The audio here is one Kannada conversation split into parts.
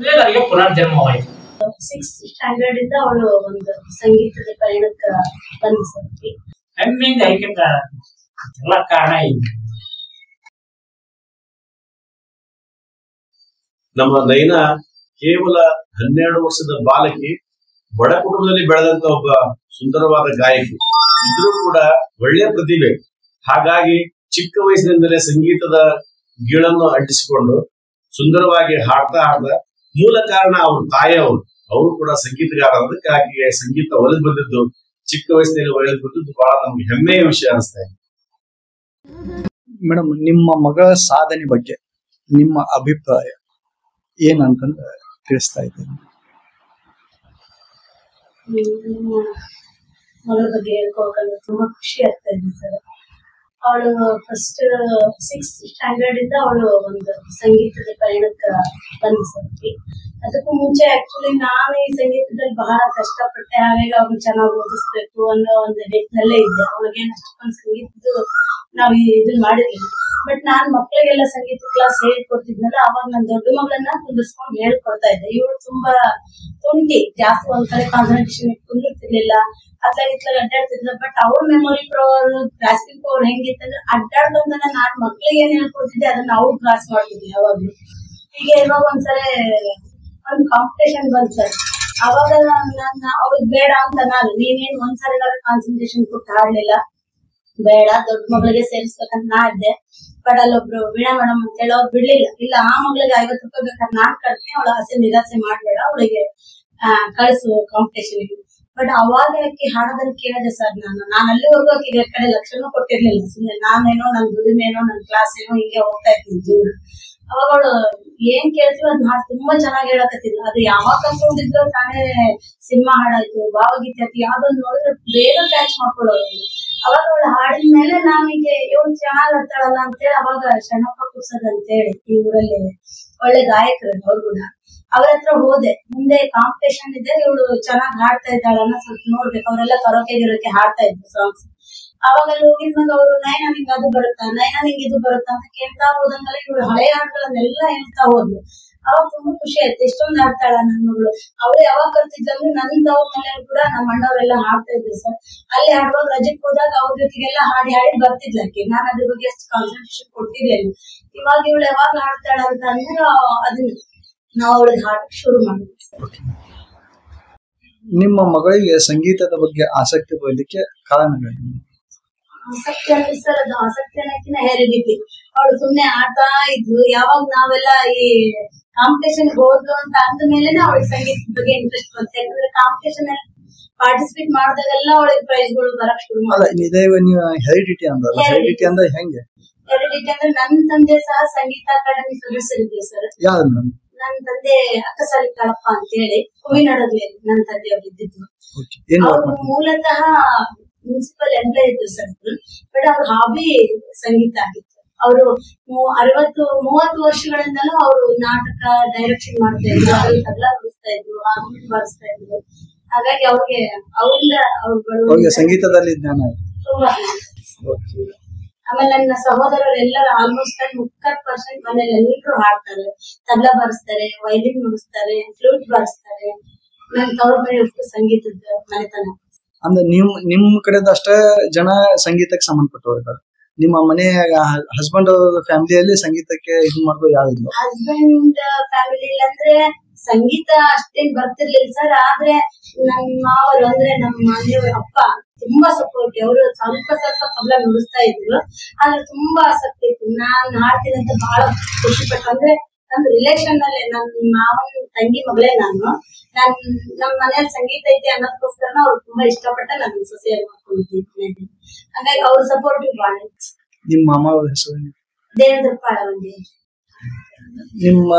ವೇದಾಳಿಗೆ ಪುನರ್ಜನ್ಮವಾಯಿತು. 6th ಸ್ಟ್ಯಾಂಡರ್ಡ್ ಇಂದ ಅವಳು ಒಂದು ಸಂಗೀತದ ಪಯಣಕ್ಕೆ ಬಂದು ಸರಿ ಹೆಮ್ಮೆಯಿಂದ ಐಕ್ಯತೆ ಎಲ್ಲ ಕಾರಣ ಇದೆ. ನಮ್ಮ ನೈನಾ ಕೇವಲ 12 ವರ್ಷದ ಬಾಲಕಿ, ಬಡ ಕುಟುಂಬದಲ್ಲಿ ಬೆಳೆದಂತ ಒಬ್ಬ ಸುಂದರವಾದ ಗಾಯಕಿ ಇದ್ರೂ ಕೂಡ ಒಳ್ಳೆಯ ಪ್ರತಿಭೆ. ಹಾಗಾಗಿ ಚಿಕ್ಕ ವಯಸ್ಸಿನಿಂದಲೇ ಸಂಗೀತದ ಗೀಳನ್ನು ಅಂಟಿಸಿಕೊಂಡು ಸುಂದರವಾಗಿ ಹಾಡ್ತಾ ಮೂಲ ಕಾರಣ ಅವ್ರ ಅವರು ಕೂಡ ಸಂಗೀತಗಾರ. ಅದಕ್ಕೆ ಆಕೆಗೆ ಸಂಗೀತ ಒಲಿದು ಬಂದಿದ್ದು, ಚಿಕ್ಕ ವಯಸ್ಸಿನಲ್ಲಿ ಒಲಿದು ಬಂದಿದ್ದು ಬಹಳ ನಮ್ಗೆ ಹೆಮ್ಮೆಯ ವಿಷಯ ಅನಿಸ್ತಾ ಇದೆ. ಮೇಡಮ್, ನಿಮ್ಮ ಮಗಳ ಸಾಧನೆ ಬಗ್ಗೆ ನಿಮ್ಮ ಅಭಿಪ್ರಾಯ ಏನಂತಂದ್ರೆ ತಿಳಿಸ್ತಾ ಇದ್ದೇನೆ. ಮಗಳ ಬಗ್ಗೆ ಹೇಳ್ಕೋಬೇಕಂದ್ರೆ ತುಂಬಾ ಖುಷಿ ಆಗ್ತಾ ಇದೆ ಸರ್. ಅವಳು ಫಸ್ಟ್ 6th ಸ್ಟ್ಯಾಂಡರ್ಡ್ ಇಂದ ಅವಳು ಒಂದು ಸಂಗೀತದ ಪಯಣಕ್ಕೆ ಬಂದು ಸರಿ. ಅದಕ್ಕೂ ಮುಂಚೆ ಆಕ್ಚುಲಿ ನಾನು ಈ ಸಂಗೀತದಲ್ಲಿ ಬಹಳ ಕಷ್ಟಪಟ್ಟೆ. ಹಾಗಾಗಿ ಅವ್ರನ್ನ ಚೆನ್ನಾಗಿ ಓದಿಸ್ಬೇಕು ಅನ್ನೋ ಒಂದು ನಿಟ್ಟಿನಲ್ಲೇ ಇದ್ದೆ. ಅವಳಿಗೆ ಅಷ್ಟೊಂದು ಸಂಗೀತದ್ದು ನಾವು ಇದನ್ನ ಮಾಡಿರ್ಲಿಲ್ಲ. ಬಟ್ ನಾನ್ ಮಕ್ಳಿಗೆಲ್ಲ ಸಂಗೀತ ಕ್ಲಾಸ್ ಹೇಳ್ಕೊಡ್ತಿದ್ನಲ್ಲ, ಅವಾಗ ನನ್ ದೊಡ್ಡ ಮಗಳನ್ನ ಕುಂದಿಸ್ಕೊಂಡು ಹೇಳ್ಕೊಡ್ತಾ ಇದ್ದೆ. ಇವಳು ತುಂಬಾ ತುಂಟಿ, ಜಾಸ್ತಿ ಒಂದ್ ಕಡೆ ಕಾನ್ಸಂಟ್ರೇಷನ್ ಕುಂದಿರ್ತಿರ್ಲಿಲ್ಲ, ಅತ್ಲಾಗ ಅಡ್ಡಾಡ್ತಿದ್ಲ. ಬಟ್ ಅವ್ರ ಮೆಮೊರಿ ಪವರ್, ಗ್ರಾಸ್ಪಿಂಗ್ ಪವರ್ ಹೆಂಗಿತ್ತಂದ್ರೆ ಅಡ್ಡಾಡ್ಕೊಂಡನ ನಾನ್ ಮಕ್ಳಿಗೆ ಏನ್ ಹೇಳ್ಕೊಡ್ತಿದ್ದೆ ಅದನ್ನ ಅವ್ರು ಕ್ಲಾಸ್ ಮಾಡ್ತಿದ್ದೆ ಯಾವಾಗ್ಲೂ. ಹೀಗೆ ಇವಾಗ ಒಂದ್ಸಲ ಒಂದ್ ಕಾಂಪಿಟೇಷನ್ ಬಂದ್ ಸರ್. ಅವಾಗ ಅವ್ರಿಗೆ ಬೇಡ ಅಂತ ನೀನೇನ್ ಒಂದ್ಸಲ ಕಾನ್ಸಂಟ್ರೇಷನ್ ಕೊಟ್ಟು ಹಾಡ್ಲಿಲ್ಲ, ಬೇಡ ದೊಡ್ಡ ಮಗಳಿಗೆ ಸೇರಿಸ್ಬೇಕಂತ ನಾ ಇದ್ದೆ. ಬಟ್ ಅಲ್ಲೊಬ್ರು ವೀಣಾ ಮೇಡಮ್ ಅಂತ ಹೇಳಿ ಅವ್ರು ಬಿಡ್ಲಿಲ್ಲ. ಇಲ್ಲ, ಆ ಮಗಳಿಗೆ 50 ರೂಪಾಯಿ ಬೇಕಾದ್ರೆ ನಾನ್ ಕಟ್ತೀನಿ, ಅವಳ ಆಸೆ ನಿರಾಸೆ ಮಾಡ್ಬೇಡ, ಅವಳಿಗೆ ಕಳ್ಸು ಕಾಂಪಿಟೇಷನ್. ಬಟ್ ಅವಾಗ ಆಕಿ ಹಾಡೋದನ್ನ ಕೇಳಿದೆ ಸರ್. ನಾನು ಅಲ್ಲಿವರೆಗೂ ಆಕಿಗೆ ಕಡೆ ಲಕ್ಷನೂ ಕೊಟ್ಟಿರ್ಲಿಲ್ಲ. ಸುಮ್ಮನೆ ನಾನೇನೋ ನನ್ ದುಡಿಮೇನೋ ನನ್ ಕ್ಲಾಸ್ ಏನೋ ಹಿಂಗೆ ಹೋಗ್ತಾ ಇರ್ತೀನಿ ಜೀವನ. ಅವಾಗ ಅವಳು ಏನ್ ಕೇಳ್ತೀವಿ ಅದ್ ಹಾಡು ತುಂಬಾ ಚೆನ್ನಾಗಿ ಹೇಳಕತ್ತಿದ್ಲು. ಅದು ಯಾವಾಗ ಕಲ್ತ್ಕೊಂಡಿದ್ರು ತಾನೇ ಸಿನಿಮಾ ಹಾಡಾಯ್ತು, ಭಾವಗೀತೆ ಆಯ್ತು, ಯಾವ್ದೊಂದು ನೋಡಿದ್ರೆ ಬೇಗ ಕ್ಯಾಚ್ ಮಾಡ್ಕೊಳ್ಳೋರು. ಅವಾಗ ಅವಳು ಹಾಡಿದ ಮೇಲೆ ನಾನಿಗೆ ಇವಳು ಚೆನ್ನಾಗ್ ಆಡ್ತಾಳಲ್ಲ ಅಂತೇಳಿ ಅವಾಗ ಶರಣಪ್ಪ ಕುಸದ್ ಅಂತೇಳಿ ಈ ಊರಲ್ಲಿ ಒಳ್ಳೆ ಗಾಯಕರು ಅವ್ರು ಕೂಡ, ಅವ್ರ ಹತ್ರ ಹೋದೆ. ಮುಂದೆ ಕಾಂಪಿಟೇಷನ್ ಇದೆ, ಇವಳು ಚೆನ್ನಾಗ್ ಹಾಡ್ತಾ ಇದ್ದಾಳನ್ನ ಸ್ವಲ್ಪ ನೋಡ್ಬೇಕು. ಅವರೆಲ್ಲ ಕರೋಕೆ ಗಿರೋಕೆ ಹಾಡ್ತಾ ಇದ್ರು ಸಾಂಗ್ಸ್. ಅವಾಗ ಅಲ್ಲಿ ಹೋಗಿದ್ಮೇಲೆ ಅವ್ರು ನೈನಾ ನಿಂಗೆ ಅದು ಬರುತ್ತಾ, ನೈನಾ ನಿಂಗೆ ಇದು ಬರುತ್ತಾ ಅಂತ ಕೇಳ್ತಾ ಹೋದಂಗಲ್ಲ ಇವಳು ಹಳೆಯ ಹಾಡುಗಳನ್ನೆಲ್ಲ ಹೇಳ್ತಾ ಹೋದ್ಲು. ಅವಾಗ ತುಂಬಾ ಖುಷಿ ಆಯ್ತು, ಇಷ್ಟೊಂದು ಹಾಡ್ತಾಳ ನನ್ ಮಗಳು. ಅವಳು ಯಾವಾಗ ಕಲ್ತಿದ್ದಂದ್ರೆ ನನ್ನ ತವ್ರ ಮನೇಲಿ ಕೂಡ ನಮ್ಮ ಅಣ್ಣವರೆಲ್ಲ ಹಾಡ್ತಾ ಇದ್ರು ಸರ್. ಅಲ್ಲಿ ಹಾಡುವಾಗ ರಜೆಕ್ ಹೋದಾಗ ಅವ್ರ ಜೊತೆಗೆಲ್ಲ ಹಾಡಿ ಬರ್ತಿದ್ಲಕ್ಕೆ. ನಾನು ಅದ್ರ ಬಗ್ಗೆ ಅಷ್ಟು ಕಾನ್ಸಂಟ್ರೇಷನ್ ಕೊಡ್ತಿರ್ಲಿಲ್ಲ. ಇವಾಗ ಇವಳು ಯಾವಾಗ ಹಾಡ್ತಾಳ ಅಂತ ಅಂದ್ರೆ ಅದನ್ನ ನಾವು ಅವಳಿಗೆ ಹಾಡಕ್ ಶುರು ಮಾಡಿದ್ವಿ ಸರ್. ನಿಮ್ಮ ಮಗಳಿಗೆ ಸಂಗೀತದ ಬಗ್ಗೆ ಆಸಕ್ತಿ ಬರಲಿಕ್ಕೆ ಕಾರಣಗಳೇನು? ಆಸಕ್ತಿ ಅಂದ್ರೆ ಸರ್, ಅದು ಆಸಕ್ತಿ ಅನ್ನೋಕಿನ ಹೆರಿಡಿಟಿ. ಅವಳು ಸುಮ್ನೆ ಆಡ್ತಾ ಇದ್ಲು. ಯಾವಾಗ ನಾವೆಲ್ಲ ಈ ಕಾಂಪಿಟೇಷನ್ ಹೋದ್ಲು ಅಂತ ಅಂದ ಮೇಲೆ ಅವಳಿಗೆ ಸಂಗೀತದ ಬಗ್ಗೆ ಇಂಟ್ರೆಸ್ಟ್ ಬಂತು. ಯಾಕಂದ್ರೆ ಕಾಂಪಿಟೇಷನ್ ಅಲ್ಲಿ ಪಾರ್ಟಿಸಿಪೇಟ್ ಮಾಡಿದಾಗೆಲ್ಲ ಅವಳಿಗೆ ಪ್ರೈಸ್ ಗಳು ಬರಕ್ ಶುರು ನೀವು ಹೆರಿಡಿಟಿ ಅಂದ್ರೆ ಹೆರಿಡಿಟಿ ಅಂದ್ರೆ ಹೆಂಗೆ? ಹೆರಿಡಿಟಿ ಅಂದ್ರೆ ನನ್ನ ತಂದೆ ಸಹ ಸಂಗೀತ ಅಕಾಡೆಮಿ ಸದಸ್ಯರಿದ್ರು ಸರ್. ನನ್ನ ತಂದೆ ಅಕ್ಕಸಾಲಿ ಕಾಳಪ್ಪ ಅಂತ ಹೇಳಿ ಕುವಿನಡಗ್ಲಿ ನನ್ನ ತಂದೆ ಅವ್ರು ಇದ್ದಿದ್ರು. ಅವ್ರು ಮೂಲತಃ ಮುನ್ಸಿಪಲ್ ಎಂಪ್ಲಾಯ್ ಇದ್ರು ಸರ್. ಬಟ್ ಅವ್ರ ಹಾಬಿ ಸಂಗೀತ ಆಗಿತ್ತು. ಅವರು 30 ವರ್ಷಗಳಿಂದಲೂ ಅವರು ನಾಟಕ ಡೈರೆಕ್ಷನ್ ಮಾಡ್ತಾ ಇದ್ರು, ಅವ್ರಿಗೆ ತಬಲಾ ನುಡಿಸ್ತಾ ಇದ್ರು, ಹಾರ್ಮೋನಿಯಂ ಬಾರಿಸ್ತಾ ಇದ್ರು. ಹಾಗಾಗಿ ಅವ್ರಿಗೆ ಅವರಿಂದ ಅವ್ರುಗಳು ಸಂಗೀತದಲ್ಲಿ ತುಂಬಾ. ಆಮೇಲೆ ನನ್ನ ಸಹೋದರರೆಲ್ಲರೂ ಆಲ್ಮೋಸ್ಟ್ 30% ಮನೇಲಿ ಎಲ್ಲರೂ ಹಾಡ್ತಾರೆ, ತಬಲಾ ಬಾರಿಸ್ತಾರೆ, ವೈಲಿನ್ ನುಡಿಸ್ತಾರೆ, ಫ್ಲೂಟ್ ಬಾರಿಸ್ತಾರೆ. ನನ್ನ ತವ್ರ ಮನೆ ಸಂಗೀತದ ಮನೆತನ. ಅಂದ್ರೆ ನಿಮ್ ಕಡೆದ ಅಷ್ಟೇ ಜನ ಸಂಗೀತಕ್ಕೆ ಸಂಬಂಧಪಟ್ಟವ್ರು. ನಿಮ್ಮ ಮನೆ ಹಸ್ಬೆಂಡ್ ಫ್ಯಾಮಿಲಿಯಲ್ಲಿ ಸಂಗೀತಕ್ಕೆ ಇದು ಮಾಡೋದು ಯಾರಿಲ್ಲ? ಹಸ್ಬೆಂಡ್ ಫ್ಯಾಮಿಲಿ ಅಂದ್ರೆ ಸಂಗೀತ ಅಷ್ಟೇನ್ ಬರ್ತಿರ್ಲಿಲ್ಲ ಸರ್. ಆದ್ರೆ ನಮ್ಮ ಮಾವರು ಅಂದ್ರೆ ನಮ್ಮ ಮನೆಯವ್ರ ಅಪ್ಪ ತುಂಬಾ ಸಪೋರ್ಟಿವ್. ಅವರು ಸ್ವಲ್ಪ ತಬಲಾ ನುಡಿಸ್ತಾ ಇದ್ರು, ಆದ್ರೆ ತುಂಬಾ ಆಸಕ್ತಿ ಇತ್ತು. ನಾನ್ ಹಾಡ್ತೀನಿ ಅಂತ ಬಹಳ ಖುಷಿ ಪಟ್ಟು. ಅಂದ್ರೆ ನಮ್ ರಿಲೇಷನ್ ಅಲ್ಲೇ ನನ್ನ ಮಾವನ ತಂಗಿ ಮಗಳೇ ನಾನು. ನಮ್ ಮನೇಲಿ ಸಂಗೀತ ಐತಿ ಅನ್ನೋದಕ್ಕೋಸ್ಕರ ಅವ್ರು ತುಂಬಾ ಇಷ್ಟಪಟ್ಟ ನನ್ನ ಸೊಸೆಯಾಗಿ ಮಾಡ್ಕೊಂಡಿದ್ದೀನಿ. ಹಾಗಾಗಿ ಅವ್ರ ಸಪೋರ್ಟಿವ್ ಬಹಳ. ನಿಮ್ಮ ಮಾಮ ಅವ್ರ ಹೆಸರು ದೇವೇಂದ್ರ ಪಾಳವಂಡಿ. ನಿಮ್ಮ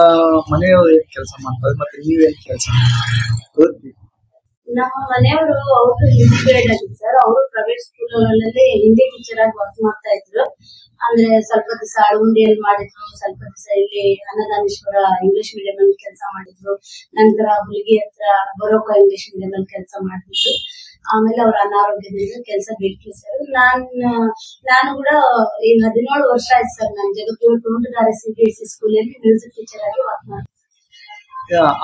ಮನೆಯವರು ಏನ್ ಕೆಲಸ ಮಾಡ್ತಾರೆ ಮತ್ತೆ ನೀವೇನ್ ಕೆಲಸ? ನಮ್ಮ ಮನೆಯವರು ಅವರು ಹಿಂದಿ ಗ್ರೇಡ್ ಆಗಿತ್ತು ಸರ್. ಅವರು ಪ್ರೈವೇಟ್ ಸ್ಕೂಲ್ಗಳಲ್ಲಿ ಹಿಂದಿ ಟೀಚರ್ ಆಗಿ ವರ್ಕ್ ಮಾಡ್ತಾ ಇದ್ರು. ಅಂದ್ರೆ ಸ್ವಲ್ಪ ದಿವಸ ಅಳಗುಂಡಿಯಲ್ಲಿ ಮಾಡಿದ್ರು, ಸ್ವಲ್ಪ ದಿವಸ ಇಲ್ಲಿ ಅನ್ನದಾನೇಶ್ವರ ಇಂಗ್ಲಿಷ್ ಮೀಡಿಯಂ ಅಲ್ಲಿ ಕೆಲಸ ಮಾಡಿದ್ರು. ನಂತರ ಹುಲಿಗಿ ಹತ್ರ ಬರೋಕ ಇಂಗ್ಲಿಷ್ ಮೀಡಿಯಂ ಅಲ್ಲಿ ಕೆಲಸ ಮಾಡ್ತಿದ್ರು. ಆಮೇಲೆ ಅವ್ರ ಅನಾರೋಗ್ಯದಿಂದ ಕೆಲಸ ಬಿಟ್ರು ಸರ್. ನಾನು ಕೂಡ ಈಗ 17 ವರ್ಷ ಆಯ್ತು ಸರ್. ನಾನು ಜಗತ್ತೂರು ತೋಂಟದಾರ್ಯ CBSE ಸ್ಕೂಲಲ್ಲಿ ಮ್ಯೂಸಿಕ್ ಟೀಚರ್ ಆಗಿ ವರ್ಕ್ ಮಾಡ್ತೀನಿ.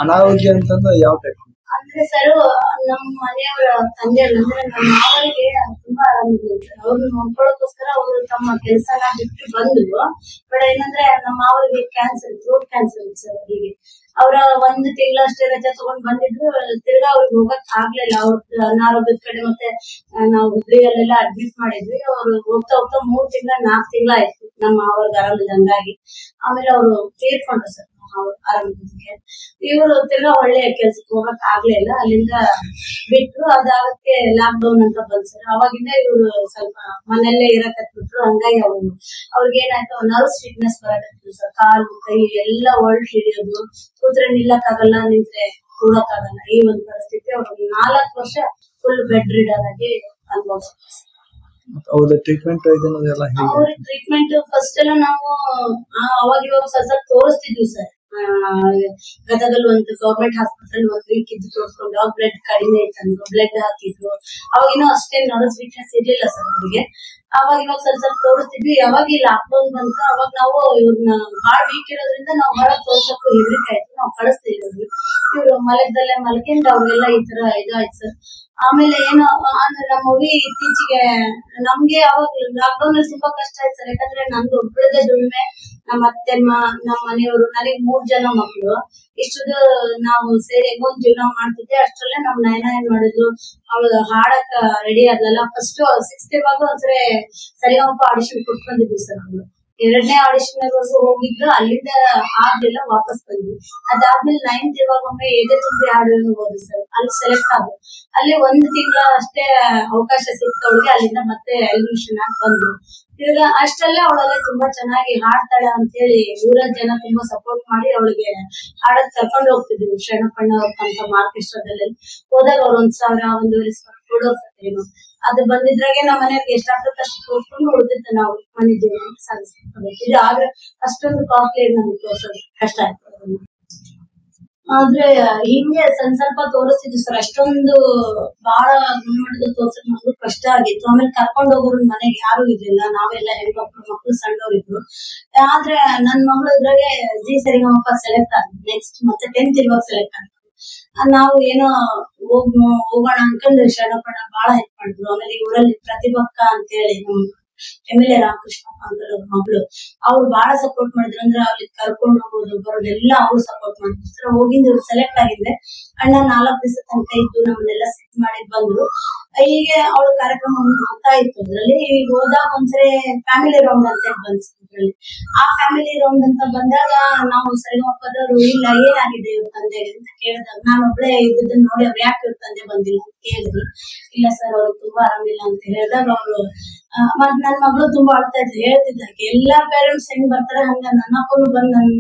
ಅನಾರೋಗ್ಯ ಅಂತಂದ್ರೆ ಯಾವ ಟೈಪ್? ಅಂದ್ರೆ ಸರ್ ನಮ್ಮ ಮನೆಯವರ ತಂದೆಯವರು ಅಂದ್ರೆ ನಮ್ಮ ಮಾವರಿಗೆ ತುಂಬಾ ಆರಾಮಿಲ್ಲ ಸರ್. ಅವ್ರನ್ನ ನೋಡ್ಕೊಳ್ಳೋಕೋಸ್ಕರ ಅವರು ತಮ್ಮ ಕೆಲಸನ ಬಿಟ್ಟು ಬಂದ್ರು. ಬಟ್ ಏನಂದ್ರೆ ನಮ್ಮ ಮಾವರಿಗೆ ಕ್ಯಾನ್ಸರ್, ಥ್ರೋಟ್ ಕ್ಯಾನ್ಸರ್ ಇತ್ತು ಸರ್. ಅವರಿಗೆ ಅವರ 1 ತಿಂಗಳಷ್ಟೇ ರಜೆ ತಗೊಂಡ್ ಬಂದಿದ್ರು. ತಿರ್ಗಾ ಅವ್ರಿಗೆ ಹೋಗಕ್ ಆಗ್ಲಿಲ್ಲ. ಅವ್ರ ಅನಾರೋಗ್ಯದ ಕಡೆ ಮತ್ತೆ ನಾವು ಹುಬ್ಳಿಯಲ್ಲೆಲ್ಲ ಅಡ್ಮಿಟ್ ಮಾಡಿದ್ವಿ. ಅವ್ರು ಹೋಗ್ತಾ ಹೋಗ್ತಾ 3 ತಿಂಗಳ 4 ತಿಂಗಳ ಆಯ್ತು ನಮ್ಮ ಅವ್ರಿಗೆ ಆರಾಮಿಲ್ಲಂಗಾಗಿ. ಆಮೇಲೆ ಅವರು ತೀರ್ಕೊಂಡ್ರು ಸರ್ ಆರಾಮಿದ್ದಕ್ಕೆ. ಇವರು ತಿರ್ಗಾ ಒಳ್ಳೆ ಕೆಲ್ಸಕ್ಕೆ ಹೋಗಕ್ ಆಗ್ಲಿಲ್ಲ. ಅಲ್ಲಿಂದ ಬಿಟ್ರು. ಅದಾಗಕ್ಕೆ ಲಾಕ್ ಡೌನ್ ಅಂತ ಬಂದ್ ಸರ್. ಅವಾಗಿಂದ ಇವ್ರು ಸ್ವಲ್ಪ ಮನೆಯಲ್ಲೇ ಇರಕತ್ಬಿಟ್ರು. ಹಂಗಾಗಿ ಅವ್ರಿಗೆ ಏನಾಯ್ತು, ನರ್ವ್ಸ್ ವೀಕ್ನೆಸ್ ಬರಕತ್ತಿದ್ರು ಸರ್. ಕಾಲು ಕೈ ಎಲ್ಲ ಒಳ್ಳೆ ಹಿಡಿಯೋದು, ಕೂತ್ರೆ ನಿಲ್ಲಕ್ಕಾಗಲ್ಲ, ನಿಂತ್ರೆ ಕೂಡಕ್ಕಾಗಲ್ಲ. ಈ ಒಂದು ಪರಿಸ್ಥಿತಿ ಅವ್ರಿಗೆ 4 ವರ್ಷ ಫುಲ್ ಬೆಡ್ ರಿಡರ್ ಆಗಿ ಅನುಭವಿಸ್ತಾರೆ. ಅವ್ರ ಟ್ರೀಟ್ಮೆಂಟ್ ಇದನ್ನೆಲ್ಲ ಹೇಗೆ? ಅವ್ರ ಟ್ರೀಟ್ಮೆಂಟ್ ಫಸ್ಟ್ ಎಲ್ಲ ನಾವು ಅವಾಗ ಇವಾಗ ಸ್ವಲ್ಪ ತೋರಿಸ್ತಿದ್ವಿ ಸರ್. ಗದಗಲ್ಲಿ ಒಂದು ಗವರ್ಮೆಂಟ್ ಹಾಸ್ಪಿಟಲ್ 1 ವೀಕ್ ಇದ್ದು ತೋರಿಸ್ಕೊಂಡು ಅವಾಗ ಬ್ಲಡ್ ಕಡಿಮೆ ಇತ್ತಂದ್ರು, ಬ್ಲಡ್ ಹಾಕಿದ್ರು. ಅವಾಗಿನೂ ಅಷ್ಟೇ ನರ್ವ್ಸ್ ವೀಕ್ನೆಸ್ ಇರ್ಲಿಲ್ಲ ಸರ್ ಅವ್ರಿಗೆ. ಅವಾಗ ಇವಾಗ ಸ್ವಲ್ಪ ತೋರಿಸ್ತಿದ್ವಿ. ಯಾವಾಗ ಈ ಲಾಕ್ ಡೌನ್ ಬಂತು ಅವಾಗ ನಾವು ಇವ್ರನ್ನ ಬಾಳ್ ವೀಕ್ ಇರೋದ್ರಿಂದ ನಾವು ಹೊರಗೆ ತೋರ್ಸಕ್ಕೂ ಹೆದರಿಕೆ ಆಯ್ತು. ನಾವು ಕಳಿಸ್ತಿದ್ವಿ. ಇವ್ರು ಮಲಗದಲ್ಲೇ ಮಲ್ಕೊಂಡು ಅವ್ರಿಗೆಲ್ಲ ಈ ತರ ಇದಾಯ್ತು ಸರ್. ಆಮೇಲೆ ಏನೋ ಅಂದ್ರೆ ನಮ್ಮ ಮಗು ಇತ್ತೀಚೆಗೆ ನಮ್ಗೆ ಅವಾಗ ಲಾಕ್ ಡೌನ್ ಅಲ್ಲಿ ತುಂಬಾ ಕಷ್ಟ ಆಯ್ತು ಸರ್. ಯಾಕಂದ್ರೆ ನಂದು ಒಬ್ಬಳದೇ ದುಡಿಮೆ, ನಮ್ಮ ಅತ್ತೆಮ್ಮ, ನಮ್ಮ ಮನೆಯವರು, ನನಗೆ 3 ಜನ ಮಕ್ಕಳು. ಇಷ್ಟದು ನಾವು ಸೇರಿ ಹೆಂಗೊಂದ್ ಜೀವನ ಮಾಡ್ತಿದ್ದೆ. ಅಷ್ಟ್ರಲ್ಲೇ ನಮ್ ನಯನ ಏನ್ ಮಾಡಿದ್ರು, ಅವಳು ಹಾಡಕ್ಕ ರೆಡಿ ಆದ್ಲಲ್ಲ. ಫಸ್ಟ್ 6th ಇವಾಗ ಒಂದ್ಸರಿ ಸರಿಗಮಪ ಆಡಿಷನ್ ಕೊಟ್ಕೊಂಡಿದ್ವಿ ಸರ್. ಅವಳು 2ನೇ ಆಡಿಷನ್ ವರೆಗೂ ಹೋಗಿದ್ರು. ಅಲ್ಲಿಂದ ಆಗ್ಲಿಲ್ಲ, ವಾಪಸ್ ಬಂದ್ವಿ. ಅದಾದ್ಮೇಲೆ 9th ಇವಾಗ ಒಮ್ಮೆ ಎದೆ ತುಂಬಿ ಹಾಡು ಹೋದ್ರು ಸರ್. ಅಲ್ಲಿ ಸೆಲೆಕ್ಟ್ ಆದ್ರು. ಅಲ್ಲಿ 1 ತಿಂಗಳ ಅಷ್ಟೇ ಅವಕಾಶ ಸಿಕ್ತವಳಿಗೆ. ಅಲ್ಲಿಂದ ಮತ್ತೆ ಎಲಿಮಿನೇಷನ್ ಆಗಿ ಬಂದ್ರು. ತಿರ್ಗಾ ಅಷ್ಟಲ್ಲೇ ಅವಳಲ್ಲೇ ತುಂಬಾ ಚೆನ್ನಾಗಿ ಹಾಡ್ತಾಳೆ ಅಂತ ಹೇಳಿ ಊರ ಜನ ತುಂಬಾ ಸಪೋರ್ಟ್ ಮಾಡಿ ಅವಳಿಗೆ ಹಾಡಕ್ ಕರ್ಕೊಂಡು ಹೋಗ್ತಿದ್ರು. ಶರಣಪ್ಪಣ್ಣ ಅವ್ರ ತಮ್ಮ ಆರ್ಕೆಸ್ಟ್ರಾದಲ್ಲಿ ಹೋದಾಗ ಅವ್ರು 1,000, 1,500 ಕೊಡೋರ್ ಏನು ಅದು ಬಂದಿದ್ರಾಗೆ ನಮ್ಮ ಮನೆಯವ್ರಿಗೆ ಎಷ್ಟಾಗ್ತದೆ ಅಷ್ಟು ತೋರ್ಸ್ಕೊಂಡು ಉಳಿದಿತ್ತು. ನಾವು ಮನೆ ಜೀವನ ಸಾಗಿಸ್ಬೇಕು. ಇದು ಆದ್ರೆ ಅಷ್ಟೊಂದು ಕಾಸ್ಟ್ಲಿ ನಮಗೆ ತೋರ್ಸೋದು ಕಷ್ಟ ಆಯ್ತು. ಆದ್ರೆ ಹಿಂಗೆ ಸ್ವಲ್ಪ ತೋರಿಸ್ತಿದ್ವಿ ಸರ್. ಅಷ್ಟೊಂದು ಬಹಳ ಗುಣಮಟ್ಟದಲ್ಲಿ ತೋರ್ಸಕ್ ನಮ್ಗೂ ಕಷ್ಟ ಆಗಿತ್ತು. ಆಮೇಲೆ ಕರ್ಕೊಂಡ್ ಹೋಗೋರು ಮನೆಗೆ ಯಾರು ಇರ್ಲಿಲ್ಲ. ನಾವೆಲ್ಲ ಹೆಣ್ಮಕ್ಳು ಸಣ್ಣವ್ರಿದ್ರು. ಆದ್ರೆ ನನ್ ಮಗಳು ಇದ್ರಾಗೆ ಜಿ ಸರಿಗಮಪ ಸೆಲೆಕ್ಟ್ ಆದ್ವಿ. ನೆಕ್ಸ್ಟ್ ಮತ್ತೆ 10th ಇರುವಾಗ ಸೆಲೆಕ್ಟ್ ಆದ್ವಿ. ನಾವು ಏನೋ ಹೋಗೋಣ ಅನ್ಕೊಂಡು ಶರಣಪ್ಪಣ್ಣ ಬಹಳ ಹೆಲ್ಪ್ ಮಾಡಿದ್ರು. ಆಮೇಲೆ ಊರಲ್ಲಿ ಪ್ರತಿಭಕ್ಕ ಅಂತ ಹೇಳಿ ನಮ್ MLA ರಾಮಕೃಷ್ಣ ಅಂಕಲ್ ಅವ್ರ ಮಗಳು, ಅವ್ರು ಬಹಳ ಸಪೋರ್ಟ್ ಮಾಡಿದ್ರು. ಅಂದ್ರೆ ಅವ್ರಿಗೆ ಕರ್ಕೊಂಡು ಹೋಗೋದು ಬರೋದು ಎಲ್ಲ ಅವ್ರು ಸಪೋರ್ಟ್ ಮಾಡಿದ್ರು. ಹೋಗಿದ್ದು ಸೆಲೆಕ್ಟ್ ಆಗಿದ್ರೆ ಅಣ್ಣ 4 ದಿವಸ ತನಕ ಇದ್ದು ನಮ್ಮನ್ನೆಲ್ಲ ಸೆಟ್ ಮಾಡಿ ಬಂದ್ರು. ಹೀಗೆ ಅವಳ ಕಾರ್ಯಕ್ರಮ ಹೋಗ್ತಾ ಇತ್ತು. ಅದ್ರಲ್ಲಿ ಈಗ ಹೋದಾಗ ಒಂದ್ಸರಿ ಫ್ಯಾಮಿಲಿ ರೌಂಡ್ ಅಂತ ಬಂತು. ಆ ಫ್ಯಾಮಿಲಿ ರೌಂಡ್ ಅಂತ ಬಂದಾಗ ನಾವು ಸರಿಗಮಪದವರು ಇಲ್ಲ ಏನಾಗಿದೆ ಇವ್ರ ತಂದೆ ಅಂತ ಕೇಳಿದಾಗ ನಾನು ಒಬ್ಳೆ ಇದ್ದದನ್ನ ನೋಡಿ ಅವ್ರು ಯಾಕೆ ಇವ್ರ ತಂದೆ ಬಂದಿಲ್ಲ ಅಂತ ಕೇಳಿದ್ರು. ಇಲ್ಲ ಸರ್ ಅವ್ರಿಗೆ ತುಂಬಾ ಆರಾಮಿಲ್ಲ ಅಂತ ಹೇಳಿದಾಗ ಅವರು ಮತ್ ನನ್ ಮಗಳು ತುಂಬಾ ಅಳ್ತಾ ಇದ್ಲು. ಹೇಳ್ತಿದ್ಲಾಕೆ ಎಲ್ಲಾ ಪೇರೆಂಟ್ಸ್ ಹೆಂಗ್ ಬರ್ತಾರೆ ಹಂಗ ನನ್ನ ಅಪ್ಪನು ಬಂದ್ ನನ್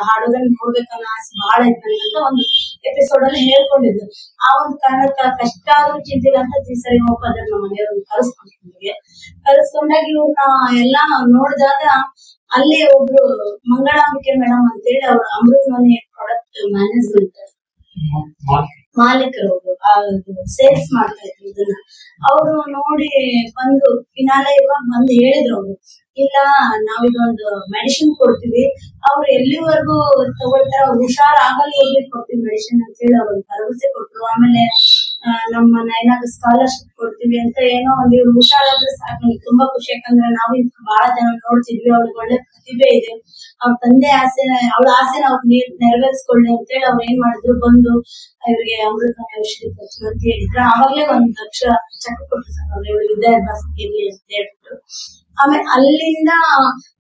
ಹಾಡೋದನ್ನ ನೋಡ್ಬೇಕನ್ನೋ ಆಸೆ ಬಹಳ ಇತ್ತು ಅಂತ ಒಂದು ಎಪಿಸೋಡ್ ಅಲ್ಲಿ ಹೇಳ್ಕೊಂಡಿದ್ಲು. ಆ ಒಂದು ಕಾರಣಕ್ಕ ಕಷ್ಟ ಆದ್ರೂ ಚಿಂತಿಲ್ಲ ಅಂತ ಜಿ ಸರಿಗಮಪದವ್ರು ನಮ್ಮ ಮನೆಯವ್ರನ್ನ ಕಳಿಸ್ಕೊಂಡಾಗ ಇವ್ರನ್ನ ಎಲ್ಲಾ ನೋಡಿದಾಗ ಅಲ್ಲಿ ಒಬ್ರು ಮಂಗಳಾಂಬಿಕೆ ಮೇಡಮ್ ಅಂತ ಹೇಳಿ ಅವ್ರು ಅಮೃತ ಮನೆ ಪ್ರಾಡಕ್ಟ್ ಮ್ಯಾನೇಜ್ಮೆಂಟ್ ಮಾಲೀಕರು, ಸೇಲ್ಸ್ ಮಾಡ್ತಾ ಇದ್ರು ಇದನ್ನ. ಅವರು ನೋಡಿ ಬಂದು ಫಿನಾಲೆ ಇವಾಗ ಬಂದು ಹೇಳಿದ್ರು. ಅವ್ರು ಇಲ್ಲ ನಾವಿದೊಂದು ಮೆಡಿಸಿನ್ ಕೊಡ್ತೀವಿ, ಅವ್ರು ಎಲ್ಲಿವರೆಗೂ ತಗೊಳ್ತಾರ ಅವ್ರು ಹುಷಾರಾಗಲ್ಲಿ ಕೊಡ್ತೀವಿ ಮೆಡಿಸಿನ್ ಅಂತ ಹೇಳಿ ಅವ್ರಿಗೆ ಭರವಸೆ ಕೊಟ್ರು. ಆಮೇಲೆ ನಮ್ಮ ನಯನಾಗ ಸ್ಕಾಲರ್ಶಿಪ್ ಕೊಡ್ತೀವಿ ಅಂತ ಏನೋ ಒಂದ್ ಇವ್ರು ಹುಷಾರಾದ್ರೆ ಸಾಕು. ನಮ್ಗೆ ತುಂಬಾ ಖುಷಿ. ಯಾಕಂದ್ರೆ ನಾವು ಬಹಳ ಜನ ನೋಡ್ತಿದ್ವಿ. ಅವ್ರಿಗೆ ಒಳ್ಳೆ ಪ್ರತಿಭೆ ಇದೆ. ಅವ್ರ ತಂದೆ ಅವಳ ಆಸೆನ ಅವ್ರು ನೆರವೇರಿಸ್ಕೊಳ್ಳಿ ಅಂತ ಹೇಳಿ ಅವ್ರು ಏನ್ ಮಾಡಿದ್ರು, ಬಂದು ಇವ್ರಿಗೆ ಅಮೃತ ಔಷಧಿ ಕೊಡ್ತೀವಿ ಅಂತ ಹೇಳಿದ್ರು. ಆವಾಗ್ಲೇ 1 ಲಕ್ಷ ಚೆಕ್ ಕೊಟ್ರು ಸರ್. ಅವ್ರು ಇವಳು ವಿದ್ಯಾಭ್ಯಾಸ ಇರ್ಲಿ ಅಂತ ಹೇಳ್ಬಿಟ್ಟು. ಆಮೇಲೆ ಅಲ್ಲಿಂದ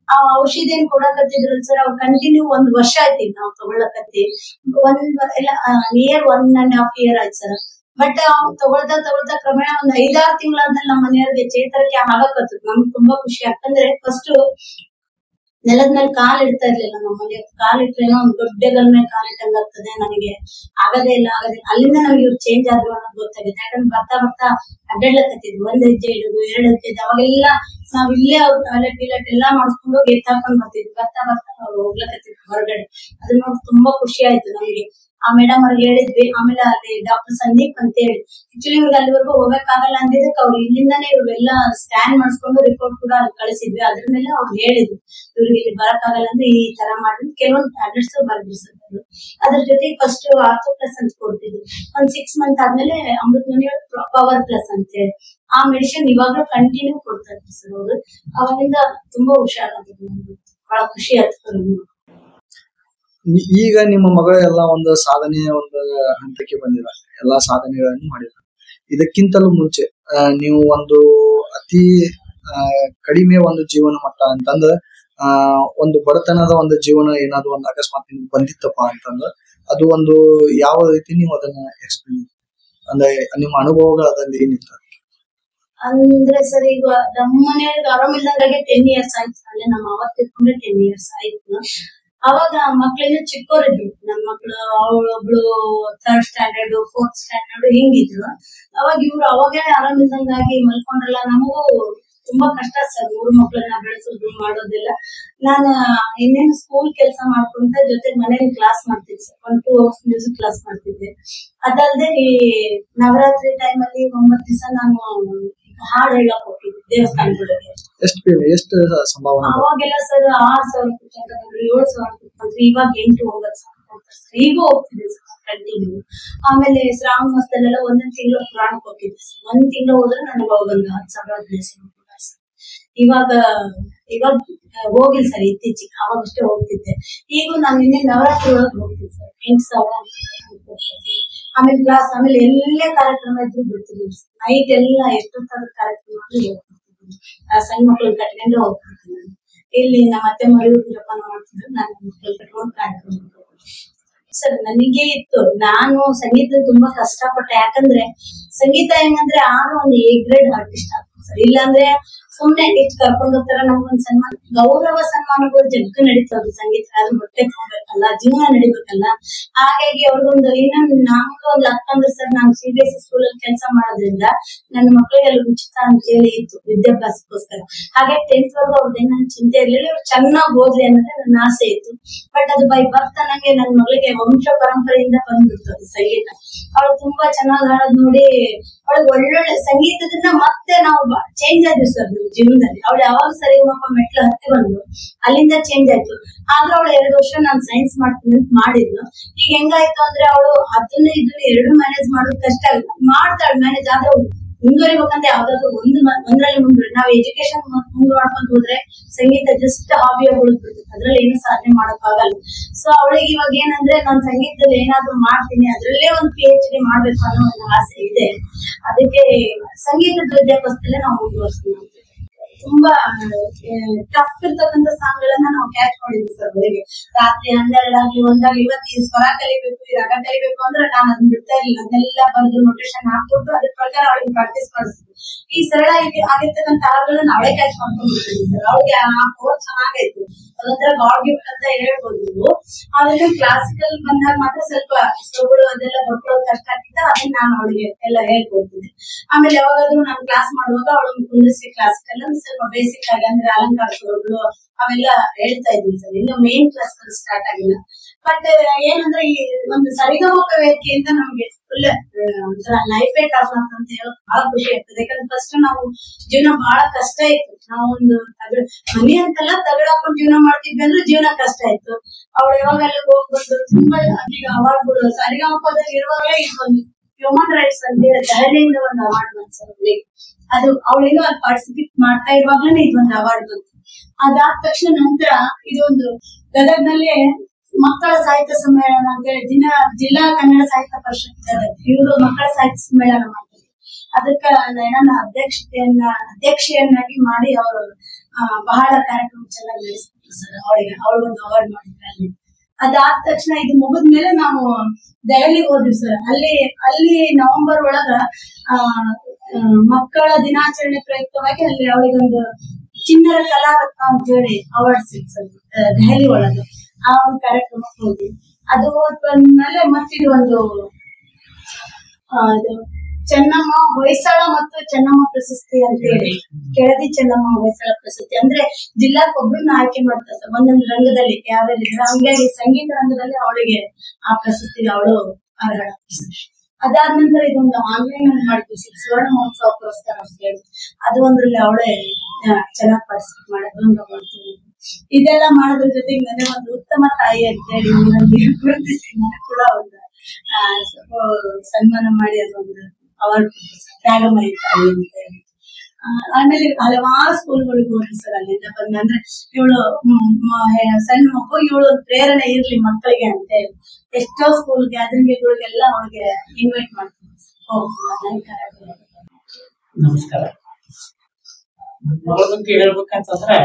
ಆ ಔಷಧಿ ಏನ್ ಕೊಡಕತ್ತಿದ್ರು ಸರ್, ಅವ್ರು ಕಂಟಿನ್ಯೂ 1 ವರ್ಷ ಆಯ್ತು ನಾವು ತಗೊಳಕತ್ತಿ. ನಿಯರ್ 1.5 year ಆಯ್ತು ಸರ್. ಬಟ್ ತಗೊಳ್ತಾ ಕ್ರಮೇಣ ಒಂದ್ 5-6 ತಿಂಗಳಾದ್ಮೇಲೆ ನಮ್ಮ ಮನೆಯವ್ರಿಗೆ ಚೇತರಿಕೆ ಆಗಕತ್ತದ. ನಮ್ಗೆ ತುಂಬಾ ಖುಷಿ. ಯಾಕಂದ್ರೆ ಫಸ್ಟ್ ನೆಲದ ಮೇಲೆ ಕಾಲ್ ಇಡ್ತಾ ಇರ್ಲಿಲ್ಲ. ನಮ್ಮ ಮನೆಯವ್ರ ಕಾಲಿಟ್ರೇನೋ ಒಂದ್ ದೊಡ್ಡಗಲ್ ಮೇಲೆ ಕಾಲಿಟ್ಟಂಗ ಆಗ್ತದೆ, ನನಗೆ ಆಗದೇ ಇಲ್ಲ. ಅಲ್ಲಿಂದ ನಮ್ಗೆ ಇವ್ರು ಚೇಂಜ್ ಆದ್ರು ಅನ್ನೋದು ಗೊತ್ತಾಗಿದೆ. ಯಾಕಂದ್ರೆ ಬರ್ತಾ ಅಡ್ಡಾಡ್ಲಕತ್ತಿದ್ವಿ. 1 ಹೆಜ್ಜೆ ಇಡುದು, 2 ಹೆಜ್ಜೆ ಇದ್ದು. ಅವಾಗೆಲ್ಲ ನಾವ್ ಇಲ್ಲೇ ಅವ್ರ ಟಾಯ್ಲೆಟ್ ಎಲ್ಲಾ ಮಾಡಿಸ್ಕೊಂಡು ಹೋಗಿ ಎತ್ತಾಕೊಂಡ್ ಬರ್ತಿದ್ವಿ. ಬರ್ತಾ ಅವ್ರು ಹೋಗ್ಲಕತ್ತಿದ್ವಿ ಹೊರಗಡೆ. ಅದನ್ನ ನೋಡಿ ತುಂಬಾ ಖುಷಿ ಆಯ್ತು ನಮ್ಗೆ. ಆ ಮೇಡಮ್ ಅವ್ರಿಗೆ ಹೇಳಿದ್ವಿ. ಆಮೇಲೆ ಅಲ್ಲಿ ಡಾಕ್ಟರ್ ಸಂದೀಪ್ ಅಂತ ಹೇಳಿ ಆಕ್ಚುಲಿ ಇವ್ರಿಗೆ ಅಲ್ಲಿವರೆಗೂ ಹೋಗಕ್ಕಾಗಲ್ಲ ಅಂದಿದ್ದಕ್ಕೆ ಅವ್ರು ಇಲ್ಲಿಂದಾನೇ ಇವ್ರೆಲ್ಲ ಸ್ಕ್ಯಾನ್ ಮಾಡಿಸ್ಕೊಂಡು ರಿಪೋರ್ಟ್ ಕೂಡ ಅಲ್ಲಿ ಕಳಿಸಿದ್ವಿ. ಅದ್ರ ಮೇಲೆ ಅವ್ರು ಹೇಳಿದ್ರು ಇವ್ರಿಗೆ ಇಲ್ಲಿ ಬರಕ್ಕಾಗಲ್ಲ ಅಂದ್ರೆ ಈ ತರ ಮಾಡಿ ಕೆಲವೊಂದು ಟ್ಯಾಬ್ಲೆಟ್ಸ್ ಬರ್ದಿರ್ಸಿದ್ರು. ಅದ್ರ ಜೊತೆಗೆ ಫಸ್ಟ್ ಆರ್ಥೋ ಪ್ಲಸ್ ಅಂತ ಕೊಡ್ತಿದ್ವಿ. ಒಂದ್ 6 ಮಂತ್ ಆದ್ಮೇಲೆ ಅಮೃತ ಪವರ್ ಪ್ಲಸ್ ಅಂತ ಹೇಳಿ ಆ ಮೆಡಿಸಿನ್ ಇವಾಗ್ಲೂ ಕಂಟಿನ್ಯೂ ಕೊಡ್ತಾ ಇದ್ರು ಸರ್ ಅವರು. ಅವಾಗಿಂದ ತುಂಬಾ ಹುಷಾರಾಗಿದ್ರು, ಬಹಳ ಖುಷಿ ಆಯ್ತು. ಈಗ ನಿಮ್ಮ ಮಗಳು ಎಲ್ಲ ಒಂದು ಸಾಧನೆಯ ಒಂದು ಹಂತಕ್ಕೆ ಬಂದಿರ, ಎಲ್ಲಾ ಸಾಧನೆಗಳನ್ನು ಮಾಡಿರ. ಇದಕ್ಕಿಂತಲೂ ಮುಂಚೆ ನೀವು ಒಂದು ಅತಿ ಕಡಿಮೆ ಒಂದು ಜೀವನ ಮಟ್ಟ ಅಂತಂದ್ರೆ ಒಂದು ಬಡತನದ ಒಂದು ಜೀವನ ಏನಾದ್ರು ಒಂದು ಅಕಸ್ಮಾತ್ ನಿಮ್ಗೆ ಬಂದಿತ್ತಪ್ಪ ಅಂತಂದ್ರೆ ಅದು ಒಂದು ಯಾವ ರೀತಿ ನೀವು ಅದನ್ನ ಎಕ್ಸ್ಪ್ಲೇನ್ ಅಂದ್ರೆ ನಿಮ್ಮ ಅನುಭವಗಳು ಅದ್ರಲ್ಲಿ ಏನಿತ್ತು? ಅಂದ್ರೆ ಸರ್ ಈಗ ನಮ್ಮ ಮನೆಯವ್ರಿಗೆ ಆರಾಮಿಲ್ದಂಗೆ 10 years ಆಯ್ತು. ಅಲ್ಲೇ ನಮ್ಮ ಅವತ್ತು ತಿಳ್ಕೊಂಡ್ರೆ 10 years ಆಯ್ತು. ಅವಾಗ ಮಕ್ಳಿಂದ ಚಿಕ್ಕವರಿದ್ರು ನನ್ ಮಕ್ಳು. ಅವಳೊಬ್ಳು 3rd standard 4th standard ಹಿಂಗಿದ್ರು. ಅವಾಗ ಇವ್ರು ಅವಾಗೇ ಆರಾಮಿಲ್ದಂಗಾಗಿ ಮಲ್ಕೊಂಡ್ರಲ್ಲ. ನಮಗೂ ತುಂಬಾ ಕಷ್ಟ ಸರ್ 3 ಮಕ್ಳನ್ನ ಬೆಳೆಸೋದು ಮಾಡೋದೆಲ್ಲ. ನಾನು ಇನ್ನೇನು ಸ್ಕೂಲ್ ಕೆಲಸ ಮಾಡ್ಕೊಂತ ಜೊತೆಗೆ ಮನೇಲಿ ಕ್ಲಾಸ್ ಮಾಡ್ತಿದ್ದೆ ಸರ್. 1-2 hours ಮ್ಯೂಸಿಕ್ ಕ್ಲಾಸ್ ಮಾಡ್ತಿದ್ದೆ. ಅದಲ್ಲದೆ ಈ ನವರಾತ್ರಿ ಟೈಮ್ ಅಲ್ಲಿ 9 ದಿವಸ ನಾನು ಹಾಡು ಹೇಳಕ್ ಹೋಗ್ತಿದ್ದೆ ದೇವಸ್ಥಾನಗಳಿಗೆ. ಎಷ್ಟು ಸಂಭಾವನೆ? ಅವಾಗೆಲ್ಲ ಸರ್ 6,000 7,000 ಇವಾಗ 8-9 ಸಾವಿರ ಈಗೂ ಹೋಗ್ತಿದ್ದೆ ಸರ್ ಕಂಟಿನ್ಯೂ. ಆಮೇಲೆ ಶ್ರಾವಣ ಮಾಸದಲ್ಲೆಲ್ಲ ಒಂದೊಂದ್ ತಿಂಗಳು ಪುರಾಣಕ್ಕೆ ಹೋಗ್ತಿದ್ದೆ ಸರ್. 1 ತಿಂಗಳು ಹೋದ್ರೆ ನನಗೆ ಒಂದು 10,000 ಇವಾಗ ಹೋಗಿಲ್ಲ ಸರ್ ಇತ್ತೀಚೆಗೆ. ಅವಾಗಷ್ಟೇ ಹೋಗ್ತಿದ್ದೆ. ಈಗ ನಾನು ನಿನ್ನೆ ನವರಾತ್ರಿ ಒಳಗೆ ಹೋಗ್ತಿದ್ದೆ ಸರ್. 8,000. ಆಮೇಲೆ ಕ್ಲಾಸ್, ಆಮೇಲೆ ಎಲ್ಲೇ ಕಾರ್ಯಕ್ರಮ ಇದ್ರು ಬಿಡ್ತಿದ್ವಿ. ನೈಟ್ ಎಲ್ಲ ಎಷ್ಟೊತ್ತಾದ ಕಾರ್ಯಕ್ರಮ ಸಣ್ಣ ಮಕ್ಳನ್ನ ಕಟ್ಕೊಂಡೆ ಹೋಗ್ತಿದ್ದೆ ನಾನು. ಇಲ್ಲಿ ನಮ್ಮ ಅತ್ತೆ ಮರಿಯವ್ರು ಜಪಾನ ಮಾಡ್ತಿದ್ರು, ನಾನು ಮಕ್ಳು ಕಟ್ಕೊಂಡು ಕಾರ್ಯಕ್ರಮ ಸರ್. ನನಗೆ ಇತ್ತು, ನಾನು ಸಂಗೀತ ತುಂಬಾ ಕಷ್ಟಪಟ್ಟೆ. ಯಾಕಂದ್ರೆ ಸಂಗೀತ ಹೆಂಗಂದ್ರೆ ಆದ್ರೂ ಒಂದು A grade ಆರ್ಟಿಸ್ಟ್ ಆಗ್ತದೆ ಸರ್. ಇಲ್ಲಾಂದ್ರೆ ಸುಮ್ನೆ ಇಟ್ಟು ಕರ್ಕೊಂಡು ಹೋಗ್ತಾರ. ನಮ್ಗೊಂದ್ ಸನ್ಮಾನ ಗೌರವ ಸನ್ಮಾನಗಳು ಜಗ್ಗ ನಡೀತಾವ್ರಿ ಸಂಗೀತ. ಅದು ಹೊಟ್ಟೆ ಹೋಗ್ಬೇಕಲ್ಲ, ಜೀವನ ನಡಿಬೇಕಲ್ಲ. ಹಾಗಾಗಿ ಅವ್ರಿಗೊಂದು ಇನ್ನೊಂದು ನಮ್ಗೆ ಒಂದು ಲಕ್ ಅಂದ್ರೆ ಸರ್, ನಾನು CBSE ಸ್ಕೂಲ್ ಅಲ್ಲಿ ಕೆಲಸ ಮಾಡೋದ್ರಿಂದ ನನ್ನ ಮಕ್ಳಿಗೆಲ್ಲ ಉಚಿತ ಅಂತ ಹೇಳಿ ಇತ್ತು ವಿದ್ಯಾಭ್ಯಾಸಕ್ಕೋಸ್ಕರ. ಹಾಗೆ 10th ವರೆಗೂ ಅವ್ರದ್ದೇನು ನನ್ ಚಿಂತೆ ಇರ್ಲಿಲ್ಲ. ಅವ್ರು ಚೆನ್ನಾಗಿ ಓದ್ಲಿ ಅನ್ನೋದೇ ನನ್ನ ಆಸೆ ಇತ್ತು. ಬಟ್ ಅದು ಬೈ ಬರ್ತ್ ನಂಗೆ ನನ್ನ ಮಗಳಿಗೆ ವಂಶ ಪರಂಪರೆಯಿಂದ ಬಂದ್ಬಿಡ್ತು ಅದು ಸಂಗೀತ. ಅವಳು ತುಂಬಾ ಚೆನ್ನಾಗಿ ಹಾಡೋದ್ ನೋಡಿ ಅವಳಿಗೆ ಒಳ್ಳೊಳ್ಳೆ ಸಂಗೀತದಿಂದ ಮತ್ತೆ ನಾವು ಚೇಂಜ್ ಆದ್ವಿ ಸರ್ ಜೀವನದಲ್ಲಿ. ಅವಳು ಯಾವಾಗ ಸರಿ ಮೆಟ್ಲು ಹತ್ತಿ ಬಂದು ಅಲ್ಲಿಂದ ಚೇಂಜ್ ಆಯ್ತು. ಆದ್ರೆ ಅವಳು 2 ವರ್ಷ ನಾನು ಸೈನ್ಸ್ ಮಾಡ್ತೀನಿ ಅಂತ ಮಾಡಿದ್ಲು. ಈಗ ಹೆಂಗಾಯ್ತು ಅಂದ್ರೆ ಅವಳು ಅದನ್ನ ಇದನ್ನ 2 ಮ್ಯಾನೇಜ್ ಮಾಡೋದು ಕಷ್ಟ ಆಗುತ್ತೆ. ಮಾಡ್ತಾಳೆ ಮ್ಯಾನೇಜ್, ಆದ್ರೆ ಮುಂದುವರಿಬೇಕಂತ ಯಾವ್ದಾದ್ರು ಒಂದ್ರಲ್ಲಿ ಮುಂದುವರಿ. ನಾವು ಎಜುಕೇಶನ್ ಮುಂದುವರ್ಕೊಂಡ್ ಹೋದ್ರೆ ಸಂಗೀತ ಜಸ್ಟ್ ಹಾಬಿಯಾಗಿ ಉಳಿದ್ಬಿಡುತ್ತೆ. ಅದ್ರಲ್ಲಿ ಏನು ಸಾಧನೆ ಮಾಡಕ್ ಆಗಲ್ಲ. ಸೊ ಅವಳಿಗೆ ಇವಾಗ ಏನಂದ್ರೆ ನಾನು ಸಂಗೀತದಲ್ಲಿ ಏನಾದ್ರು ಮಾಡ್ತೀನಿ, ಅದ್ರಲ್ಲೇ ಒಂದು PhD ಮಾಡ್ಬೇಕು ಅನ್ನೋ ಒಂದು ಆಸೆ ಇದೆ. ಅದಕ್ಕೆ ಸಂಗೀತದ ವಿದ್ಯಾಭ್ಯಾಸದಲ್ಲೇ ನಾವು ಮುಂದುವರ್ಸ್ತೀವಿ. ತುಂಬಾ ಟಫ್ ಇರ್ತಕ್ಕಂಥ ಸಾಂಗ್ ಗಳನ್ನ ನಾವು ಕ್ಯಾಚ್ ಮಾಡಿದ್ವಿ ಸರ್. ಅವರಿಗೆ ರಾತ್ರಿ 12 ಆಗ್ಲಿ 1 ಆಗ್ಲಿ ಇವತ್ತು ಈ ಸ್ವರ ಕಲಿಬೇಕು, ಈ ರಾಗ ಕಲಿಬೇಕು ಅಂದ್ರೆ ನಾನು ಅದನ್ನ ಬಿಡ್ತಾ ಇರ್ಲಿಲ್ಲ. ಅದನ್ನೆಲ್ಲ ಬರೆದು ನೋಟೇಶನ್ ಹಾಕ್ಬಿಟ್ಟು ಅದ್ರ ಪ್ರಕಾರ ಅವಳಿಗೆ ಪ್ರಾಕ್ಟೀಸ್ ಮಾಡಿಸ್ತೀವಿ. ಈ ಸರಳ ಆಗಿರ್ತಕ್ಕಂಥ ಹಾಡುಗಳನ್ನ ಅವಳೇ ಕ್ಯಾಚ್ ಮಾಡ್ಕೊಂಡ್ಬಿಡ್ತೀವಿ ಸರ್. ಅವಳಿಗೆ ಆ ಕೋರ್ಸ್ ಚೆನ್ನಾಗೈತು. ಅದೊಂಥರ ಗಾಡ್ ಗಿಫ್ಟ್ ಅಂತ ಹೇಳ್ಬೋದು ನೀವು. ಆದ್ರೆ ಕ್ಲಾಸಿಕಲ್ ಬಂದಾಗ ಮಾತ್ರ ಸ್ವಲ್ಪ ಇಷ್ಟಗಳು ಅದೆಲ್ಲ ಬರ್ಕೊಳ್ಳೋದು ಕಷ್ಟ ಆಗ್ತಿದ್ದ. ಅದನ್ನ ನಾನು ಅವಳಿಗೆ ಎಲ್ಲ ಹೇಳ್ಕೊಡ್ತಿದ್ದೆ. ಆಮೇಲೆ ಯಾವಾಗಾದ್ರೂ ನಾನು ಕ್ಲಾಸ್ ಮಾಡುವಾಗ ಅವಳನ್ನು ಕುಂದಿಸಿ ಕ್ಲಾಸಿಕಲ್ ಸ್ವಲ್ಪ ಬೇಸಿಕ್ ಆಗಿ ಅಂದ್ರೆ ಅಲಂಕಾರಗಳು ಅವೆಲ್ಲ ಹೇಳ್ತಾ ಇದ್ವಿ ಸರ್. ಇನ್ನು ಮೇನ್ ಕ್ಲಾಸ್ ಸ್ಟಾರ್ಟ್ ಆಗಿಲ್ಲ. ಬಟ್ ಏನಂದ್ರೆ ಈ ಒಂದು ಸರಿಗಮಕ ವೇದಿಕೆಯಿಂದ ನಮ್ಗೆ ಫುಲ್ ಒಂಥರ ಲೈಫೇ ಟಫ್ ಅಂತ ಹೇಳೋದು ಬಹಳ ಖುಷಿ ಆಗ್ತದೆ. ಯಾಕಂದ್ರೆ ಫಸ್ಟ್ ನಾವು ಜೀವನ ಬಹಳ ಕಷ್ಟ ಇತ್ತು. ನಾವೊಂದು ಮನೆ ಅಂತೆಲ್ಲ ತಗಡಾಕೊಂಡು ಜೀವನ ಮಾಡ್ತಿದ್ವಿ ಅಂದ್ರೆ ಜೀವನ ಕಷ್ಟ ಇತ್ತು. ಅವಳು ಯಾವಾಗೆಲ್ಲ ಹೋಗ್ಬಂದು ತುಂಬಾ ಈಗ ಅವಾರ್ಡ್ಗಳು ಸರಿಗಮಕದಲ್ಲಿ ಇರುವಾಗಲೇ ಇದೊಂದು ಹ್ಯೂಮನ್ ರೈಟ್ಸ್ ಅಂತ ಹೇಳಿ ದೆಹಲಿಯಿಂದ ಒಂದು ಅವಾರ್ಡ್ ಬಂತು ಸರ್ ಅವಳಿಗೆ. ಅದು ಅವಳೇನೋ ಅಲ್ಲಿ ಪಾರ್ಟಿಸಿಪೇಟ್ ಮಾಡ್ತಾ ಇರುವಾಗ್ಲೇ ಇದೊಂದು ಅವಾರ್ಡ್ ಬಂತು. ಅದಾದ ತಕ್ಷಣ ನಂತರ ಇದೊಂದು ಗದಗ್ನಲ್ಲಿ ಮಕ್ಕಳ ಸಾಹಿತ್ಯ ಸಮ್ಮೇಳನ ಅಂತ ಹೇಳಿ ಜಿಲ್ಲಾ ಕನ್ನಡ ಸಾಹಿತ್ಯ ಪರಿಷತ್ ಇವರು ಮಕ್ಕಳ ಸಾಹಿತ್ಯ ಸಮ್ಮೇಳನ ಮಾಡ್ತಾರೆ. ಅದಕ್ಕೆ ನನ್ನ ಅಧ್ಯಕ್ಷೆಯನ್ನಾಗಿ ಮಾಡಿ ಅವರು ಬಹಳ ಕಾರ್ಯಕ್ರಮ ಚೆನ್ನಾಗಿ ನಡೆಸ್ತಾರೆ ಸರ್. ಅವಳಿಗೊಂದು ಅವಾರ್ಡ್ ಮಾಡಿದ್ರು ಅಲ್ಲಿ. ಅದಾದ ತಕ್ಷಣ ಇದು ಮುಗಿದ್ಮೇಲೆ ನಾವು ದೆಹಲಿಗೆ ಹೋದ್ವಿ ಸರ್. ಅಲ್ಲಿ ನವೆಂಬರ್ ಒಳಗ ಮಕ್ಕಳ ದಿನಾಚರಣೆ ಪ್ರಯುಕ್ತವಾಗಿ ಅಲ್ಲಿ ಅವಳಿಗೊಂದು ಚಿನ್ನರ ಕಲಾರತ್ನ ಅಂತ ಹೇಳಿ ಅವಾರ್ಡ್ ಸಿಗ್ತದೆ ದೆಹಲಿ ಒಳಗೆ. ಆ ಒಂದು ಕಾರ್ಯಕ್ರಮಕ್ಕೆ ಹೋದ್ವಿ. ಅದು ಬಂದ್ಮೇಲೆ ಮತ್ತಿದು ಒಂದು ಚೆನ್ನಮ್ಮ ಹೊಯ್ಸಳ ಮತ್ತು ಚೆನ್ನಮ್ಮ ಪ್ರಶಸ್ತಿ ಅಂತ ಹೇಳಿ, ಕೆಳದಿ ಚೆನ್ನಮ್ಮ ಹೊಯ್ಸಳ ಪ್ರಶಸ್ತಿ ಅಂದ್ರೆ ಜಿಲ್ಲಾಕ್ಕೊಬ್ರನ್ನ ಆಯ್ಕೆ ಮಾಡ್ತಾರೆ ಸರ್ ಒಂದೊಂದು ರಂಗದಲ್ಲಿ. ಯಾವ್ಯಾವ ಹಂಗಾಗಿ ಸಂಗೀತ ರಂಗದಲ್ಲಿ ಅವಳಿಗೆ ಆ ಪ್ರಶಸ್ತಿಗೆ ಅವಳು ಅರ್ಹಳ. ಅದಾದ ನಂತರ ಇದೊಂದು ಆನ್ಲೈನ್ ಅಲ್ಲಿ ಮಾಡಿದ್ವಿ ಸುವರ್ಣ ಮಹೋತ್ಸವ ಪುರಸ್ಕಾರ ಅಂತ ಹೇಳಿ, ಅದು ಒಂದ್ರಲ್ಲಿ ಅವಳೇ ಚೆನ್ನಾಗಿ ಪಾರ್ಟಿಸಿಪೇಟ್ ಮಾಡೋದು. ಇದೆಲ್ಲ ಮಾಡೋದ್ರ ಜೊತೆಗೆ ನನಗೆ ಒಂದು ಉತ್ತಮ ತಾಯಿ ಅಂತ ಹೇಳಿ ನನಗೆ ಗುರುತಿಸಿ ನನಗೆ ಕೂಡ ಒಂದು ಸನ್ಮಾನ ಮಾಡಿ ಅದೊಂದು ಅವಾರ್ಡ್ ತ್ಯಾಗಮಯಿ ತಾಯಿ ಅಂತ ಹೇಳಿ. ಆಮೇಲೆ ಹಲವಾರು ಸ್ಕೂಲ್ಗಳಿಗೆ ಹೋಗಿ ಸರ್ ಅಲ್ಲಿಂದ ಬಂದ ಅಂದ್ರೆ ಇವಳು ಸಣ್ಣ ಮಗು, ಇವಳು ಪ್ರೇರಣೆ ಇರ್ಲಿ ಮಕ್ಕಳಿಗೆ ಅಂತ ಹೇಳಿ ಎಷ್ಟೋ ಸ್ಕೂಲ್ ಗ್ಯಾದರಿಂಗ್ಗಳಿಗೆಲ್ಲ ಅವಳಿಗೆ ಇನ್ವೈಟ್ ಮಾಡ್ತೀನಿ. ನಮಸ್ಕಾರ. ಮಗಳ ಬಗ್ಗೆ ಹೇಳ್ಬೇಕಂತಂದ್ರೆ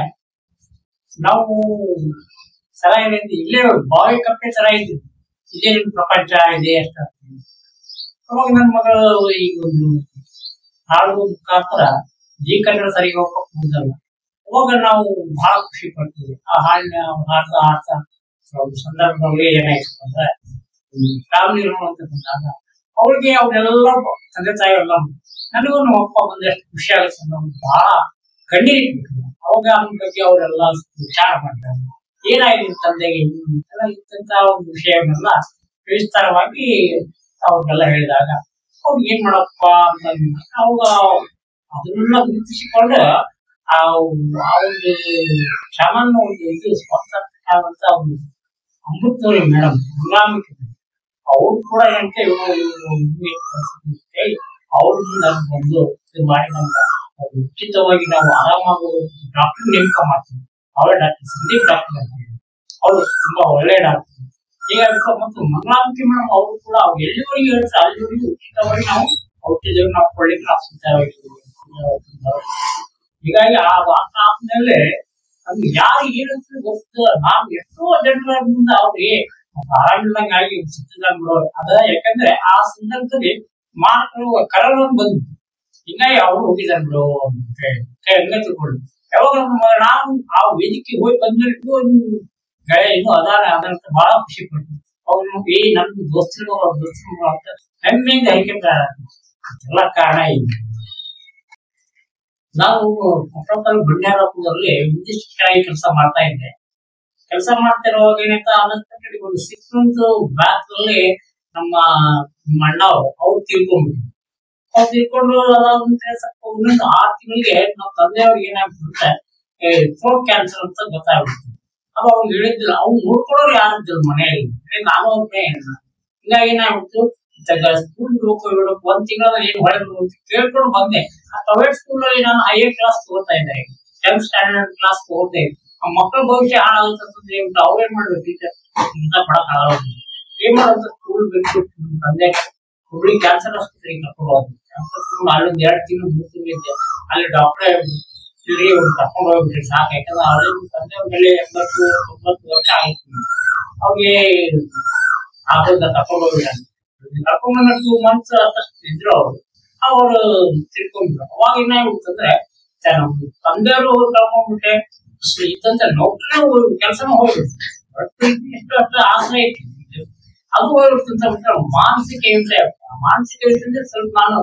ನಾವು ಸಲಹೆಯಿಂದ ಇಲ್ಲೇ ಬಾವಿ ಕಪ್ಪೆ ತರ ಇದ್ವಿ, ಇಲ್ಲೇ ನಿಮ್ ಪ್ರಪಂಚ ಇದೆ ಅಂತ. ಅವಾಗ ನನ್ನ ಮಗಳು ಈಗ ಒಂದು ಹಾಡು ಮುಖಾಂತರ ಜಿ ಕನ್ನಡ ಸರಿಗೆ ಹೋಗಲ್ಲ. ಅವಾಗ ನಾವು ಬಹಳ ಖುಷಿ ಪಡ್ತೀವಿ. ಆ ಹಾಡಿನ ಹಾಡ್ತಾ ಹಾಡ್ತಾ ಸಂದರ್ಭದಲ್ಲಿ ಏನಾಯ್ತು ಅಂದ್ರೆ ಫ್ಯಾಮಿಲಿ ಅಂತ ಬಂದಾಗ ಅವಳಿಗೆ ಅವ್ರೆಲ್ಲ ತಂದೆ ತಾಯಿ ಎಲ್ಲ ನನಗೂ ನಮ್ಮ ಅಪ್ಪ ಬಂದಷ್ಟು ಖುಷಿ ಆಗುತ್ತೆ. ನಾವು ಬಹಳ ಕಣ್ಣೀರಿಟ್ಬಿಟ್ರು. ಅವಾಗ ಅದ್ರ ಬಗ್ಗೆ ಅವರೆಲ್ಲ ವಿಚಾರ ಮಾಡ್ತಾರೆ, ಏನಾಗಿದೆ ತಂದೆಗೆ ಇಂಥ ಒಂದು ವಿಷಯವನ್ನೆಲ್ಲ ವಿಸ್ತಾರವಾಗಿ ಅವ್ರಿಗೆಲ್ಲ ಹೇಳಿದಾಗ ಅವ್ರು ಏನ್ ಮಾಡಪ್ಪ ಅಂತ ಅವಾಗ ಅದನ್ನೆಲ್ಲ ಗುರುತಿಸಿಕೊಂಡು ಆ ಒಂದು ಶ್ರಮನ್ನು ಒಂದು ಇದು ಸ್ವಂತ ಒಂದು ಅಮೃತವ್ರಿ ಮೇಡಮ್ ಗುಲಾಮಿಕೆ ಅವ್ರು ಕೂಡ ಏನಂತೆ ಅವ್ರಿಂದ ಒಂದು ಇದು ಮಾಡಿ ನಮ್ಗೆ ಉಚಿತವಾಗಿ ನಾವು ಆರಾಮಾಗಿ ಡಾಕ್ಟರ್ ನೇಮಕ ಮಾಡ್ತೀವಿ. ಅವರೇ ಡಾಕ್ಟರ್ ಸಂದೀಪ್ ಡಾಕ್ಟರ್ ಅಂತ ಹೇಳಿ, ಅವರು ತುಂಬಾ ಒಳ್ಳೆ ಡಾಕ್ಟರ್. ಹೀಗಾಗಿ ಮತ್ತು ಮಂಗಳಾಂಬಿಕೆ ಮೇಡಮ್ ಅವರು ಕೂಡ ಅವ್ರು ಎಲ್ಲಿವರೆಗೂ ಹೇಳ್ತಾರೆ ಅಲ್ಲಿವರೆಗೂ ಉಚಿತವಾಗಿ ನಾವು ಔಷಧಿಯನ್ನು ನಾವು ಕೊಳ್ಳಿಕ್ಕೆ ನಾವು ಸಿದ್ಧವಾಗಿದ್ದೀವಿ. ಹೀಗಾಗಿ ಆದ್ಮೇಲೆ ನಮ್ಗೆ ಯಾರು ಏನಂತ ಗೊತ್ತ ನಾವು ಎಷ್ಟೋ ಜನರ ಮುಂದೆ ಅವ್ರಿಗೆ ಆರಾಮಿಲ್ಲಂಗಾಗಿ ಸಿದ್ಧದಾಗ ಬಿಡೋರು ಅದ. ಯಾಕಂದ್ರೆ ಆ ಸಂದರ್ಭದಲ್ಲಿ ಮಾನವರು ಕರೋನಾ ಬಂದ್ಬಿಟ್ಟು ಹಿಂಗಾಗಿ ಅವ್ರು ಹೋಗಿದ್ದಾರೆ ಬಿಡು ಹಂಗ ತಿಳ್ಕೊಂಡು ಯಾವಾಗ ನಾವು ಆ ವೇದಿಕೆ ಹೋಗಿ ಬಂದ್ಬಿಟ್ಟು ಇನ್ನು ಅದಂತ ಬಹಳ ಖುಷಿ ಪಡ್ತೀವಿ. ಅವ್ರು ನಮ್ ದೋಸ್ತರು ಅಂತ ಹೆಮ್ಮೆಯಿಂದ ಐಕ್ಯತೆ ಎಲ್ಲ ಕಾರಣ ಇದೆ. ನಾವು ಬಂಡ್ಯಾರಪ್ಪದಲ್ಲಿ ವಿದ್ಯುಚ್ಛಕ್ತಿಯಾಗಿ ಕೆಲಸ ಮಾಡ್ತಾ ಇದ್ದೆ. ಕೆಲಸ ಮಾಡ್ತಿರುವಾಗ ಏನಂತ ಅನ್ನಿಸ್ತಾರೆ ಒಂದು 6 months ಬ್ಯಾಕ್ ಅಲ್ಲಿ ನಮ್ಮ ಅಣ್ಣ ಅವ್ರು ತೀರ್ಕೊಂಡ್ಬಿಟ್ರು. ಅವ್ರು ತೀರ್ಕೊಂಡು ಅದಾದಂತೆ ಸ್ವಲ್ಪ ಇನ್ನೊಂದು 6 ತಿಂಗಳಿಗೆ ನಮ್ಮ ತಂದೆಯವ್ರಿಗೆ ಏನಾಗ್ಬಿಡುತ್ತೆ ಥ್ರೋಟ್ ಕ್ಯಾನ್ಸರ್ ಅಂತ ಗೊತ್ತಾಗ್ಬಿಡ್ತು. ಅದು ಅವ್ರು ಹೇಳಿದ್ದಿಲ್ಲ, ಅವ್ರು ನೋಡ್ಕೊಳ್ಳೋರು ಯಾರಿದ್ದಿಲ್ಲ ಮನೆಯಲ್ಲಿ, ನಾನು ಅವ್ರನ್ನೇ ಹಿಂಗಾಗಿ ಏನಾಗ್ಬಿಡ್ತು ಸ್ಕೂಲ್ ಹೋಗ್ಬಿಡಬೇಕು. 1 ತಿಂಗಳಲ್ಲಿ ಏನ್ ಹೊಳೆ ಕೇಳ್ಕೊಂಡು ಬಂದೆ. ಆ ಪ್ರೈವೇಟ್ ಸ್ಕೂಲ್ ಅಲ್ಲಿ ನಾನು ಹೈಯರ್ ಕ್ಲಾಸ್ ತಗೋತಾ ಇದ್ದೆ, 10th ಸ್ಟ್ಯಾಂಡರ್ಡ್ ಕ್ಲಾಸ್ ತಗೋತಾ ಇದ್ದೆ. ಆ ಮಕ್ಕಳ ಭವಿಷ್ಯ ಹಾಳಾಗುತ್ತೆ ಅಂತ ಅವ್ರೇನ್ ಮಾಡ್ಬೇಕು ಟೀಚರ್ ಇಂತ ಪಡಕ್ ಆಗೋದು ಏನ್ ಮಾಡೋದು ಸ್ಕೂಲ್ ಬೇಕು ತಂದೆ ಹುಡುಗಿ ಕ್ಯಾನ್ಸರ್ ಆಸ್ಪತ್ರೆಗೆ ಕರ್ಕೊಂಡು ಹೋಗಿ ಅಲ್ಲೊಂದ್ 2 ತಿಂಗಳು 3 ತಿಂಗಳಿದ್ದೆ. ಅಲ್ಲಿ ಡಾಕ್ಟರ್ ಇಲ್ಲಿ ಕರ್ಕೊಂಡು ಹೋಗ್ಬಿಟ್ರಿ ಸಾಕು. ಯಾಕಂದ್ರೆ ಅವ್ರ ತಂದೆ ಮೇಲೆ 80-90 ವರ್ಷ ಆಯ್ತು. ಅವ್ರಿಗೆ ಆಗೋದ ಕರ್ಕೊಂಡು ಹೋಗ್ಬಿಟ್ಟ. ಕರ್ಕೊಂಡ್ 2 months ಅಷ್ಟು ಇದ್ರು ಅವರು ತಿಳ್ಕೊಂಡ್ಬಿಟ್ರು. ಅವಾಗ ಏನಾಗ್ಬಿಡ್ತಂದ್ರೆ ತಂದೆಯವರು ಕರ್ಕೊಂಡ್ಬಿಟ್ಟೆ ಇದ್ದಂತ ನೌಕರಿ ಕೆಲಸನೂ ಹೋಗ್ಬಿಡ್ತು. ಎಷ್ಟು ಅಷ್ಟು ಆಸೆ ಐತಿ ಅದು ಹೋಗ್ಬಿಡ್ತಂತ ಮಾನಸಿಕ ಹಿಂಸೆ. ಮಾನಸಿಕ ಹಿಂಸೆ ಸ್ವಲ್ಪ ನಾನು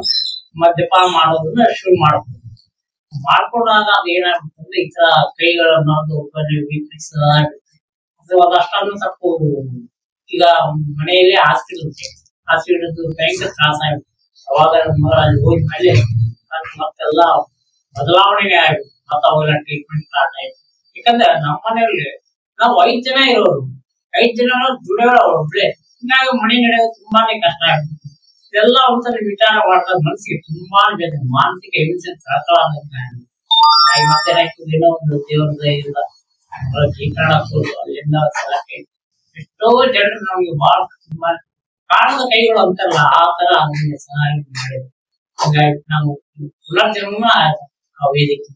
ಮದ್ಯಪಾನ ಮಾಡೋದನ್ನ ಶುರು ಮಾಡ್ಬೋದು. ಮಾಡ್ಕೊಂಡಾಗ ಅದು ಏನಾಗ್ಬಿಡ್ತಂದ್ರೆ ಈ ತರ ಕೈಗಳನ್ನೋದು ವೀಕ್ನೆಸ್ ಅಥವಾ ಅದಷ್ಟನ್ನು ಸ್ವಲ್ಪ ಈಗ ಮನೆಯಲ್ಲೇ ಹಾಸ್ಪಿಟಲ್ ಭಯಂಕರ ತ್ರಾಸ ಆಗುತ್ತೆ. ಅವಾಗ ಅಲ್ಲಿ ಹೋಗಿ ಮೇಲೆ ಮತ್ತೆಲ್ಲ ಬದಲಾವಣೆ ಆಗುತ್ತೆ. ಮತ್ತೆ ಅವೆಲ್ಲ ಟ್ರೀಟ್ಮೆಂಟ್ ಸ್ಟಾರ್ಟ್ ಆಯ್ತು. ಯಾಕಂದ್ರೆ ನಮ್ಮ ಮನೆಯಲ್ಲಿ ನಾವು 5 ಜನ ಇರೋರು, 5 ಜನ ದುಡಿಯೋರು ಒಬ್ಳೆ. ಹಿಂಗಾಗಿ ಮನೆ ನಡೆಯೋದು ತುಂಬಾನೇ ಕಷ್ಟ ಆಗುತ್ತೆ. ಇದೆಲ್ಲ ಒಂದ್ಸಲ ವಿಚಾರ ಮಾಡಿದಾಗ ಮನಸ್ಸಿಗೆ ತುಂಬಾನೇ ಬೇಜಾರು, ಮಾನಸಿಕ ಹಿಂಸೆ ತಳತಳಾಗುತ್ತೆ. ಮತ್ತೇನಾಯ್ತು ಏನೋ ಒಂದು ದೇವ್ರದ ಇಲ್ಲ ಜೀಕರಣ ಹಾಕೋದು ಅಲ್ಲಿಂದ ಸಲಹೆ ಎಷ್ಟೋ ಜನರು ನಮ್ಗೆ ಬಹಳ ತುಂಬಾ ಕಾಣದ ಕೈಗಳು ಅಂತಲ್ಲ ಆ ತರ ಅದನ್ನ ಸಹಾಯ ಮಾಡಿದ್ರು. ಹಾಗಾಗಿ ನಾವು ಪುನರ್ಜನ್ಮ ವೇದಿಕೆ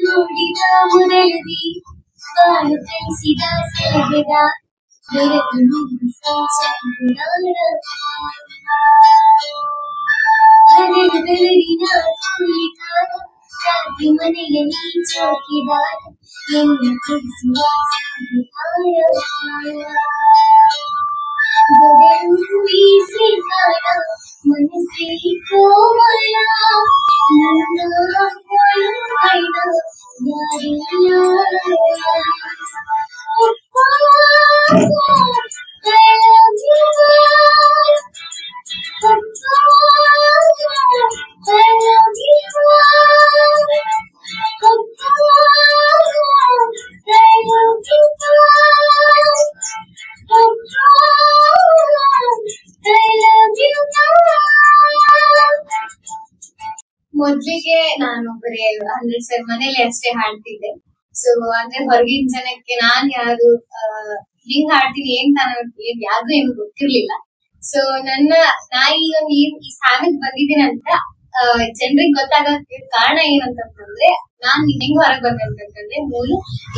ನೋಡಿದ ಮೊದಲದಿ ಬಾಳು ತಿಳಿಸಿದ ಸೆಳೆದ ಬೆರೆತು ನಿಂದು ಸಂಚರಿಸಿದ ಹರಿದ ಬೆಳಗಿನ ತೂಲಿಕ ರಾತ್ರಿ ಮನೆಯಲ್ಲಿ ಚೌಕಿದಾರ ಎನ್ನ ತಿಳಿಸುವ ದೊರೆಯು ಈ ಸಿಂಗಾರ ಮನಸ್ಸೇ ಕೋಮಲ ನನ್ನ ಕೊಳಕೈನ ಯಾರಿಲ್ಲ ಮೊದ್ಲಿಗೆ ನಾನು ಬರೀ ಅಂದ್ರೆ ಸರ್ ಮನೇಲಿ ಅಷ್ಟೇ ಹಾಡ್ತಿದ್ದೆ. ಸೊ ಅಂದ್ರೆ ಹೊರಗಿನ ಜನಕ್ಕೆ ನಾನ್ ಯಾರು ಹಿಂಗ್ ಹಾಡ್ತೀನಿ ಏನ್ ಯಾರಿಗೂ ಏನು ಗೊತ್ತಿರ್ಲಿಲ್ಲ. ಸೊ ನಾ ಈ ಒಂದು ಈ ಸ್ಥಾನಕ್ಕೆ ಬಂದಿದ್ದೀನಿ ಅಂತ ಜನರಿಗೆ ಗೊತ್ತಾಗಕ್ಕೆ ಕಾರಣ ಏನಂತಂದ್ರೆ ನಾನ್ ಹೆಂಗ್ ಹೊರಗೆ ಬಂದೆ ಅಂತಂದ್ರೆ ಮೂಲ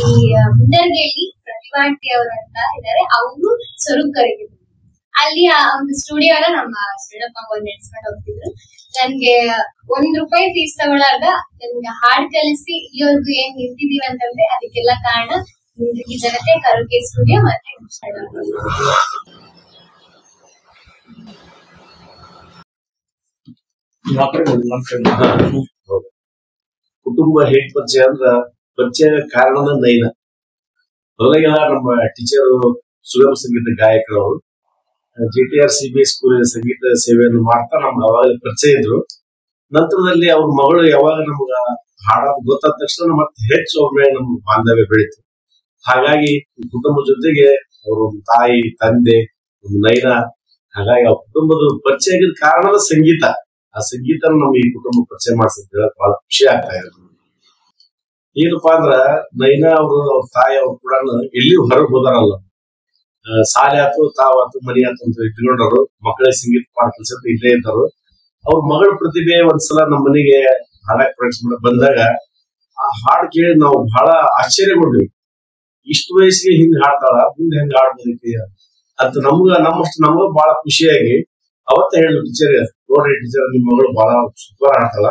ಈ ಮುಂಡರ್ಗಿಯಲ್ಲಿ ಪ್ರತಿಭಾಂಟಿ ಅವರು ಅಂತ ಇದಾರೆ, ಅವರು ಸ್ವರೂಪ್ ಕರೀತಿದ್ರು. ಅಲ್ಲಿ ಆ ಒಂದು ಸ್ಟುಡಿಯೋನ ನಮ್ಮ ಶ್ರೀರಪ್ಪ ಬಂದು ನಡೆಸ್ಕೊಂಡು ಹೋಗ್ತಿದ್ರು. ನನ್ಗೆ ₹1 ಫೀಸ್ ತಗೊಳಾಗ ನನ್ಗೆ ಹಾಡ್ ಕಲಿಸಿ ಇಲ್ಲಿವರೆಗೂ ಏನ್ ನಿಂತಿದೀನಿ ಅಂತಂದ್ರೆ ಅದಕ್ಕೆಲ್ಲ ಕಾರಣ ಮುಂಡರ್ಗಿ ಜನತೆ, ಕರೋಕೆ ಸ್ಟುಡಿಯೋ ಮತ್ತೆ ಕುಟುಂಬ ಹೇಗ್ ಪರಿಚಯ ಅಂದ್ರ ಪರಿಚಯ ಕಾರಣದ ನೈನ. ಮೊದಲಿಗೆಲ್ಲ ನಮ್ಮ ಟೀಚರ್ ಸುಗಮ ಸಂಗೀತ ಗಾಯಕರು ಅವರು JTR CBS ಸ್ಕೂಲಿನ ಸಂಗೀತ ಸೇವೆಯನ್ನು ಮಾಡ್ತಾ ನಮ್ಗೆ ಅವಾಗಲೇ ಪರಿಚಯ ಇದ್ರು. ನಂತರದಲ್ಲಿ ಅವ್ರ ಮಗಳು ಯಾವಾಗ ನಮ್ಗ ಹಾಡೋದು ಗೊತ್ತಾದ ತಕ್ಷಣ ಮತ್ತೆ ಹೆಚ್ಚು ಅವ್ರ ಮೇಲೆ ನಮ್ಗೆ ಬಾಂಧವ್ಯ ಬೆಳೀತು. ಹಾಗಾಗಿ ಕುಟುಂಬದ ಜೊತೆಗೆ ಅವ್ರ ತಾಯಿ, ತಂದೆ, ನೈನ, ಹಾಗಾಗಿ ಅವ್ರ ಕುಟುಂಬದ ಪರಿಚಯ ಆಗಿದ ಕಾರಣದ ಸಂಗೀತ. ಆ ಸಂಗೀತ ನಮ್ಗೆ ಈ ಕುಟುಂಬ ಪರಿಚಯ ಮಾಡ್ಸಂತ ಹೇಳಕ್ ಬಹಳ ಖುಷಿ ಆಗ್ತಾ ಇರೋದು. ಏನಪ್ಪಾ ಅಂದ್ರ ನೈನಾ ಅವರು ಅವ್ರ ತಾಯಿ ಅವ್ರು ಕೂಡ ಎಲ್ಲಿಯೂ ಹೊರಗೆ ಹೋದಾರಲ್ಲ, ಶಾಲೆ ಆತು ತಾವಾತು ಮನಿ ಆತು ಅಂತ ಇಟ್ಕೊಂಡವ್ರು, ಮಕ್ಕಳಿಗೆ ಸಂಗೀತ ಪಾಠ ಕಲ್ಸಕ್ಕೆ ಇಲ್ಲೇ ಇದ್ದವರು. ಅವ್ರ ಮಗಳ ಪ್ರತಿಭೆ ಒಂದ್ಸಲ ನಮ್ಮ ಮನೆಗೆ ಹಾಡಕ್ ಪ್ರಾಕ್ಟೀಸ್ ಮಾಡಕ್ ಬಂದಾಗ ಆ ಹಾಡು ಕೇಳಿ ನಾವು ಬಹಳ ಆಶ್ಚರ್ಯಗೊಂಡ್ವಿ. ಇಷ್ಟು ವಯಸ್ಸಿಗೆ ಹಿಂಗ್ ಹಾಡ್ತಾಳ, ಮುಂದೆ ಹೆಂಗ್ ಹಾಡ್ಬೋದಕ್ಕೆ ಅಂತ ನಮ್ಮಷ್ಟು ನಮಗ ಬಹಳ ಖುಷಿಯಾಗಿ ಅವತ್ತ ಹೇಳಿದ್ರು ಟೀಚರ್, ನೋಡ್ರಿ ಟೀಚರ್ ನಿಮ್ ಮಗಳು ಬಹಳ ಸೂಪರ್ ಹಾಡ್ತಾಳ,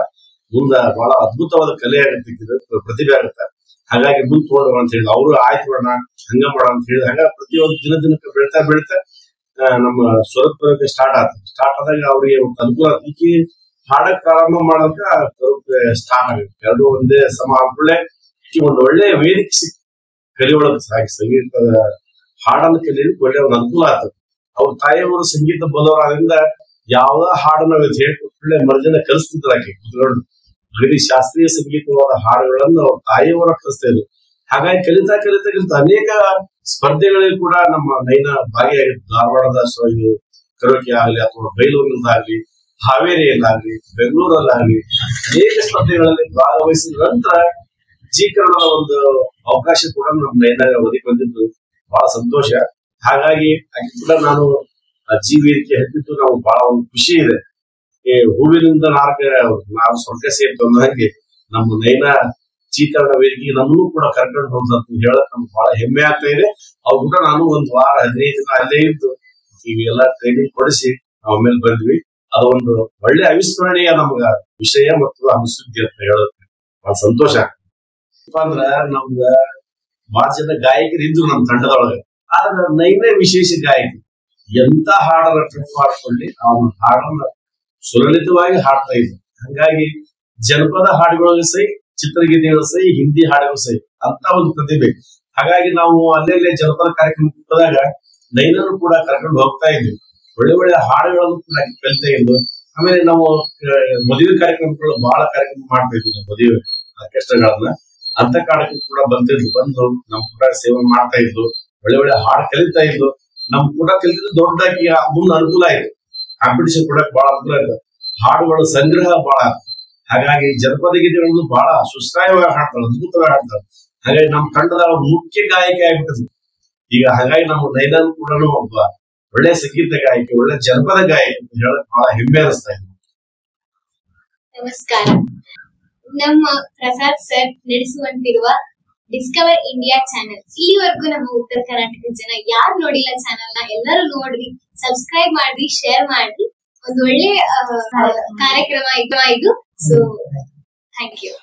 ಮುಂದ ಬಹಳ ಅದ್ಭುತವಾದ ಕಲೆ ಆಗತ್ತೆ, ಪ್ರತಿಭೆ ಆಗತ್ತೆ, ಹಾಗಾಗಿ ಮುಂದ್ ತಗೊಂಡವ ಅಂತ ಹೇಳಿದ್ರು. ಅವರು ಆಯ್ತು ಮಾಡೋಣ ಹಂಗ ಮಾಡೋಣ ಅಂತ ಹೇಳಿದ. ಹಂಗ ಪ್ರತಿಯೊಂದು ದಿನಕ್ಕೆ ಬೆಳಿತಾ ನಮ್ಮ ಸ್ವರೂಪ್ ಕರೋಕೆ ಸ್ಟಾರ್ಟ್ ಆದಾಗ ಅವ್ರಿಗೆ ಅನುಕೂಲ ಈಕಿ ಹಾಡಕ್ ಪ್ರಾರಂಭ ಮಾಡೋದಕ್ಕ ಕರೋಕೆ ಸ್ಟಾರ್ಟ್ ಆಗುತ್ತೆ. ಎರಡು ಒಂದೇ ಸಮ ಅಂದ್ಕೊಳ್ಳೆ ಒಂದು ಒಳ್ಳೆ ವೇದಿಕೆ ಸಿಕ್ ಕಲಿಯೊಳಗ ಸಂಗೀತದ ಹಾಡನ್ನು ಕಲಿಯಲಿಕ್ಕೆ ಒಳ್ಳೆ ಒಂದು ಅನುಕೂಲ ಆಗ್ತದೆ. ಅವ್ರ ತಾಯಿಯವರು ಸಂಗೀತ ಬದಲಾದ್ರಿಂದ ಯಾವ್ದ ಹಾಡು ನಾವು ಹೇಳ್ಕೊಟ್ಲೆ ಮರ್ಜನ ಕಲಿಸ್ತಿದ್ರು. ಆಕೆ ಕುತ್ಕೊಂಡು ಬರೀ ಶಾಸ್ತ್ರೀಯ ಸಂಗೀತವಾದ ಹಾಡುಗಳನ್ನು ಅವ್ರ ತಾಯಿಯವರ ಕಲಿಸ್ತಾ ಇದ್ರು. ಹಾಗಾಗಿ ಕಲಿತಾ ಅನೇಕ ಸ್ಪರ್ಧೆಗಳಲ್ಲಿ ಕೂಡ ನಮ್ಮ ನೈನಾ ಭಾಗಿಯಾಗಿತ್ತು. ಧಾರವಾಡದ ಕರೋಕೆ ಆಗ್ಲಿ ಅಥವಾ ಬೈಲೂರಿನಲ್ಲಾಗ್ಲಿ, ಹಾವೇರಿಯಲ್ಲಾಗ್ಲಿ, ಬೆಂಗಳೂರಲ್ಲಾಗ್ಲಿ ಅನೇಕ ಸ್ಪರ್ಧೆಗಳಲ್ಲಿ ಭಾಗವಹಿಸಿದ ನಂತರ ಜೀಕರಣದ ಒಂದು ಅವಕಾಶ ಕೂಡ ನಮ್ಮ ನೈನಾಗ ಒದಗಿ ಬಂದಿದ್ದು ಬಹಳ ಸಂತೋಷ. ಹಾಗಾಗಿ ಆಕೆ ಕೂಡ ನಾನು ಜಿ ವೇದಿಕೆ ಹತ್ತಿತ್ತು ನಾವು ಬಹಳ ಒಂದು ಖುಷಿ ಇದೆ. ಹೂವಿನಿಂದ ನಾವು ಸ್ವರ್ಗ ಸೇರ್ತು ಅನ್ನೋ ಹಾಗೆ ನಮ್ಮ ನೈನಾ ಜೀಕರಣ ವೇದಿಕೆಗೆ ನಮ್ಮನ್ನು ಕೂಡ ಕರ್ಕೊಂಡು ಹೋದಂತ ಹೇಳಕ್ ನಮ್ಗೆ ಬಹಳ ಹೆಮ್ಮೆ ಆಗ್ತಾ ಇದೆ. ಅವ್ರು ಕೂಡ ನಾನು ಒಂದು ವಾರ 15 ದಿನ ಅಲ್ಲೇ ಇದ್ದು ಈಗೆಲ್ಲ ಟ್ರೈನಿಂಗ್ ಕೊಡಿಸಿ ಆಮೇಲೆ ಬಂದ್ವಿ. ಅದೊಂದು ಒಳ್ಳೆ ಅವಿಸ್ಮರಣೀಯ ನಮ್ಗ ವಿಷಯ ಮತ್ತು ಅನುಸುದ್ದಿ ಅಂತ ಹೇಳೋದಕ್ಕೆ ಬಹಳ ಸಂತೋಷ. ಅಂದ್ರ ನಮ್ಗ ಬಹಳ ಜನ ಗಾಯಕರು ಇದ್ರು ನಮ್ಮ ತಂಡದೊಳಗೆ, ಆದ್ರೆ ನೈನೇ ವಿಶೇಷ ಗಾಯಕಿ. ಎಂತ ಹಾಡನ್ನ ಟ್ರಿಪ್ ಮಾಡ್ಕೊಳ್ಳಿ ಅವನ ಹಾಡನ್ನ ಸುಲಲಿತವಾಗಿ ಹಾಡ್ತಾ ಇದ್ರು. ಹಂಗಾಗಿ ಜನಪದ ಹಾಡುಗಳಿಗೆ ಸೈ, ಚಿತ್ರಗೀತೆಗಳು ಸೈ, ಹಿಂದಿ ಹಾಡುಗಳು ಸೈ ಅಂತ ಒಂದು ಪ್ರತಿಭೆ. ಹಾಗಾಗಿ ನಾವು ಅಲ್ಲೆಲ್ಲೇ ಜನಪದ ಕಾರ್ಯಕ್ರಮ ಹೋದಾಗ ನೈನನ್ನು ಕೂಡ ಕರ್ಕೊಂಡು ಹೋಗ್ತಾ ಇದ್ವಿ. ಒಳ್ಳೆ ಒಳ್ಳೆ ಹಾಡುಗಳನ್ನು ಕೂಡ ಕಲಿತಾ ಇದ್ವು. ಆಮೇಲೆ ನಾವು ಮದುವೆ ಕಾರ್ಯಕ್ರಮಗಳು ಬಹಳ ಕಾರ್ಯಕ್ರಮ ಮಾಡ್ತಾ ಇದ್ವಿ. ಮದುವೆ ಆರ್ಕೆಸ್ಟ್ರಾಗಳನ್ನ ಅಂತ ಕಾಲಕ್ಕೂ ಕೂಡ ಬಂದು ನಮ್ ಕೂಡ ಸೇವೆ ಮಾಡ್ತಾ ಇದ್ಲು. ಒಳ್ಳೆ ಒಳ್ಳೆ ಹಾಡು ಕಲಿತಾ ಇದ್ಲು. ನಮ್ ಕೂಡ ಕಲಿತಿದ್ದು ದೊಡ್ಡದಾಗಿ ಮುಂದೆ ಅನುಕೂಲ ಆಯ್ತು. ಕಾಂಪಿಟಿಷನ್ ಕೊಡಕ್ ಬಹಳ ಅನುಕೂಲ ಆಯ್ತು. ಹಾಡುಗಳು ಸಂಗ್ರಹ ಬಹಳ. ಹಾಗಾಗಿ ಜನಪದ ಗೀತೆಗಳನ್ನು ಬಹಳ ಸುಶ್ರಾಯವಾಗಿ ಹಾಡ್ತಾಳೆ, ಅದ್ಭುತವಾಗಿ ಹಾಡ್ತಾಳೆ. ಹಾಗಾಗಿ ನಮ್ ತಂಡದ ಮುಖ್ಯ ಗಾಯಕಿ ಆಗ್ಬಿಟ್ಟಿದ್ಲು ಈಗ. ಹಾಗಾಗಿ ನಮ್ಮ ನೈನಾನ್ ಕೂಡ ಒಬ್ಬ ಒಳ್ಳೆ ಸಂಗೀತ ಗಾಯಕಿ, ಒಳ್ಳೆ ಜನಪದ ಗಾಯಕಿ ಅಂತ ಹೇಳಕ್ ಬಹಳ ಹೆಮ್ಮೆ ಅನಿಸ್ತಾ ಇದೆ. ನಮಸ್ಕಾರ. ನಮ್ಮ ಪ್ರಸಾದ್ ಸರ್ ನಡೆಸುವಂತಿರುವ ಡಿಸ್ಕವರ್ ಇಂಡಿಯಾ ಚಾನೆಲ್, ಇಲ್ಲಿವರೆಗೂ ನಮ್ಮ ಉತ್ತರ ಕರ್ನಾಟಕದ ಜನ ಯಾರು ನೋಡಿಲ್ಲ ಚಾನೆಲ್ ನ, ಎಲ್ಲರೂ ನೋಡ್ರಿ, ಸಬ್ಸ್ಕ್ರೈಬ್ ಮಾಡ್ರಿ, ಶೇರ್ ಮಾಡ್ರಿ. ಒಂದು ಒಳ್ಳೆ ಕಾರ್ಯಕ್ರಮ ಇದು. So thank you.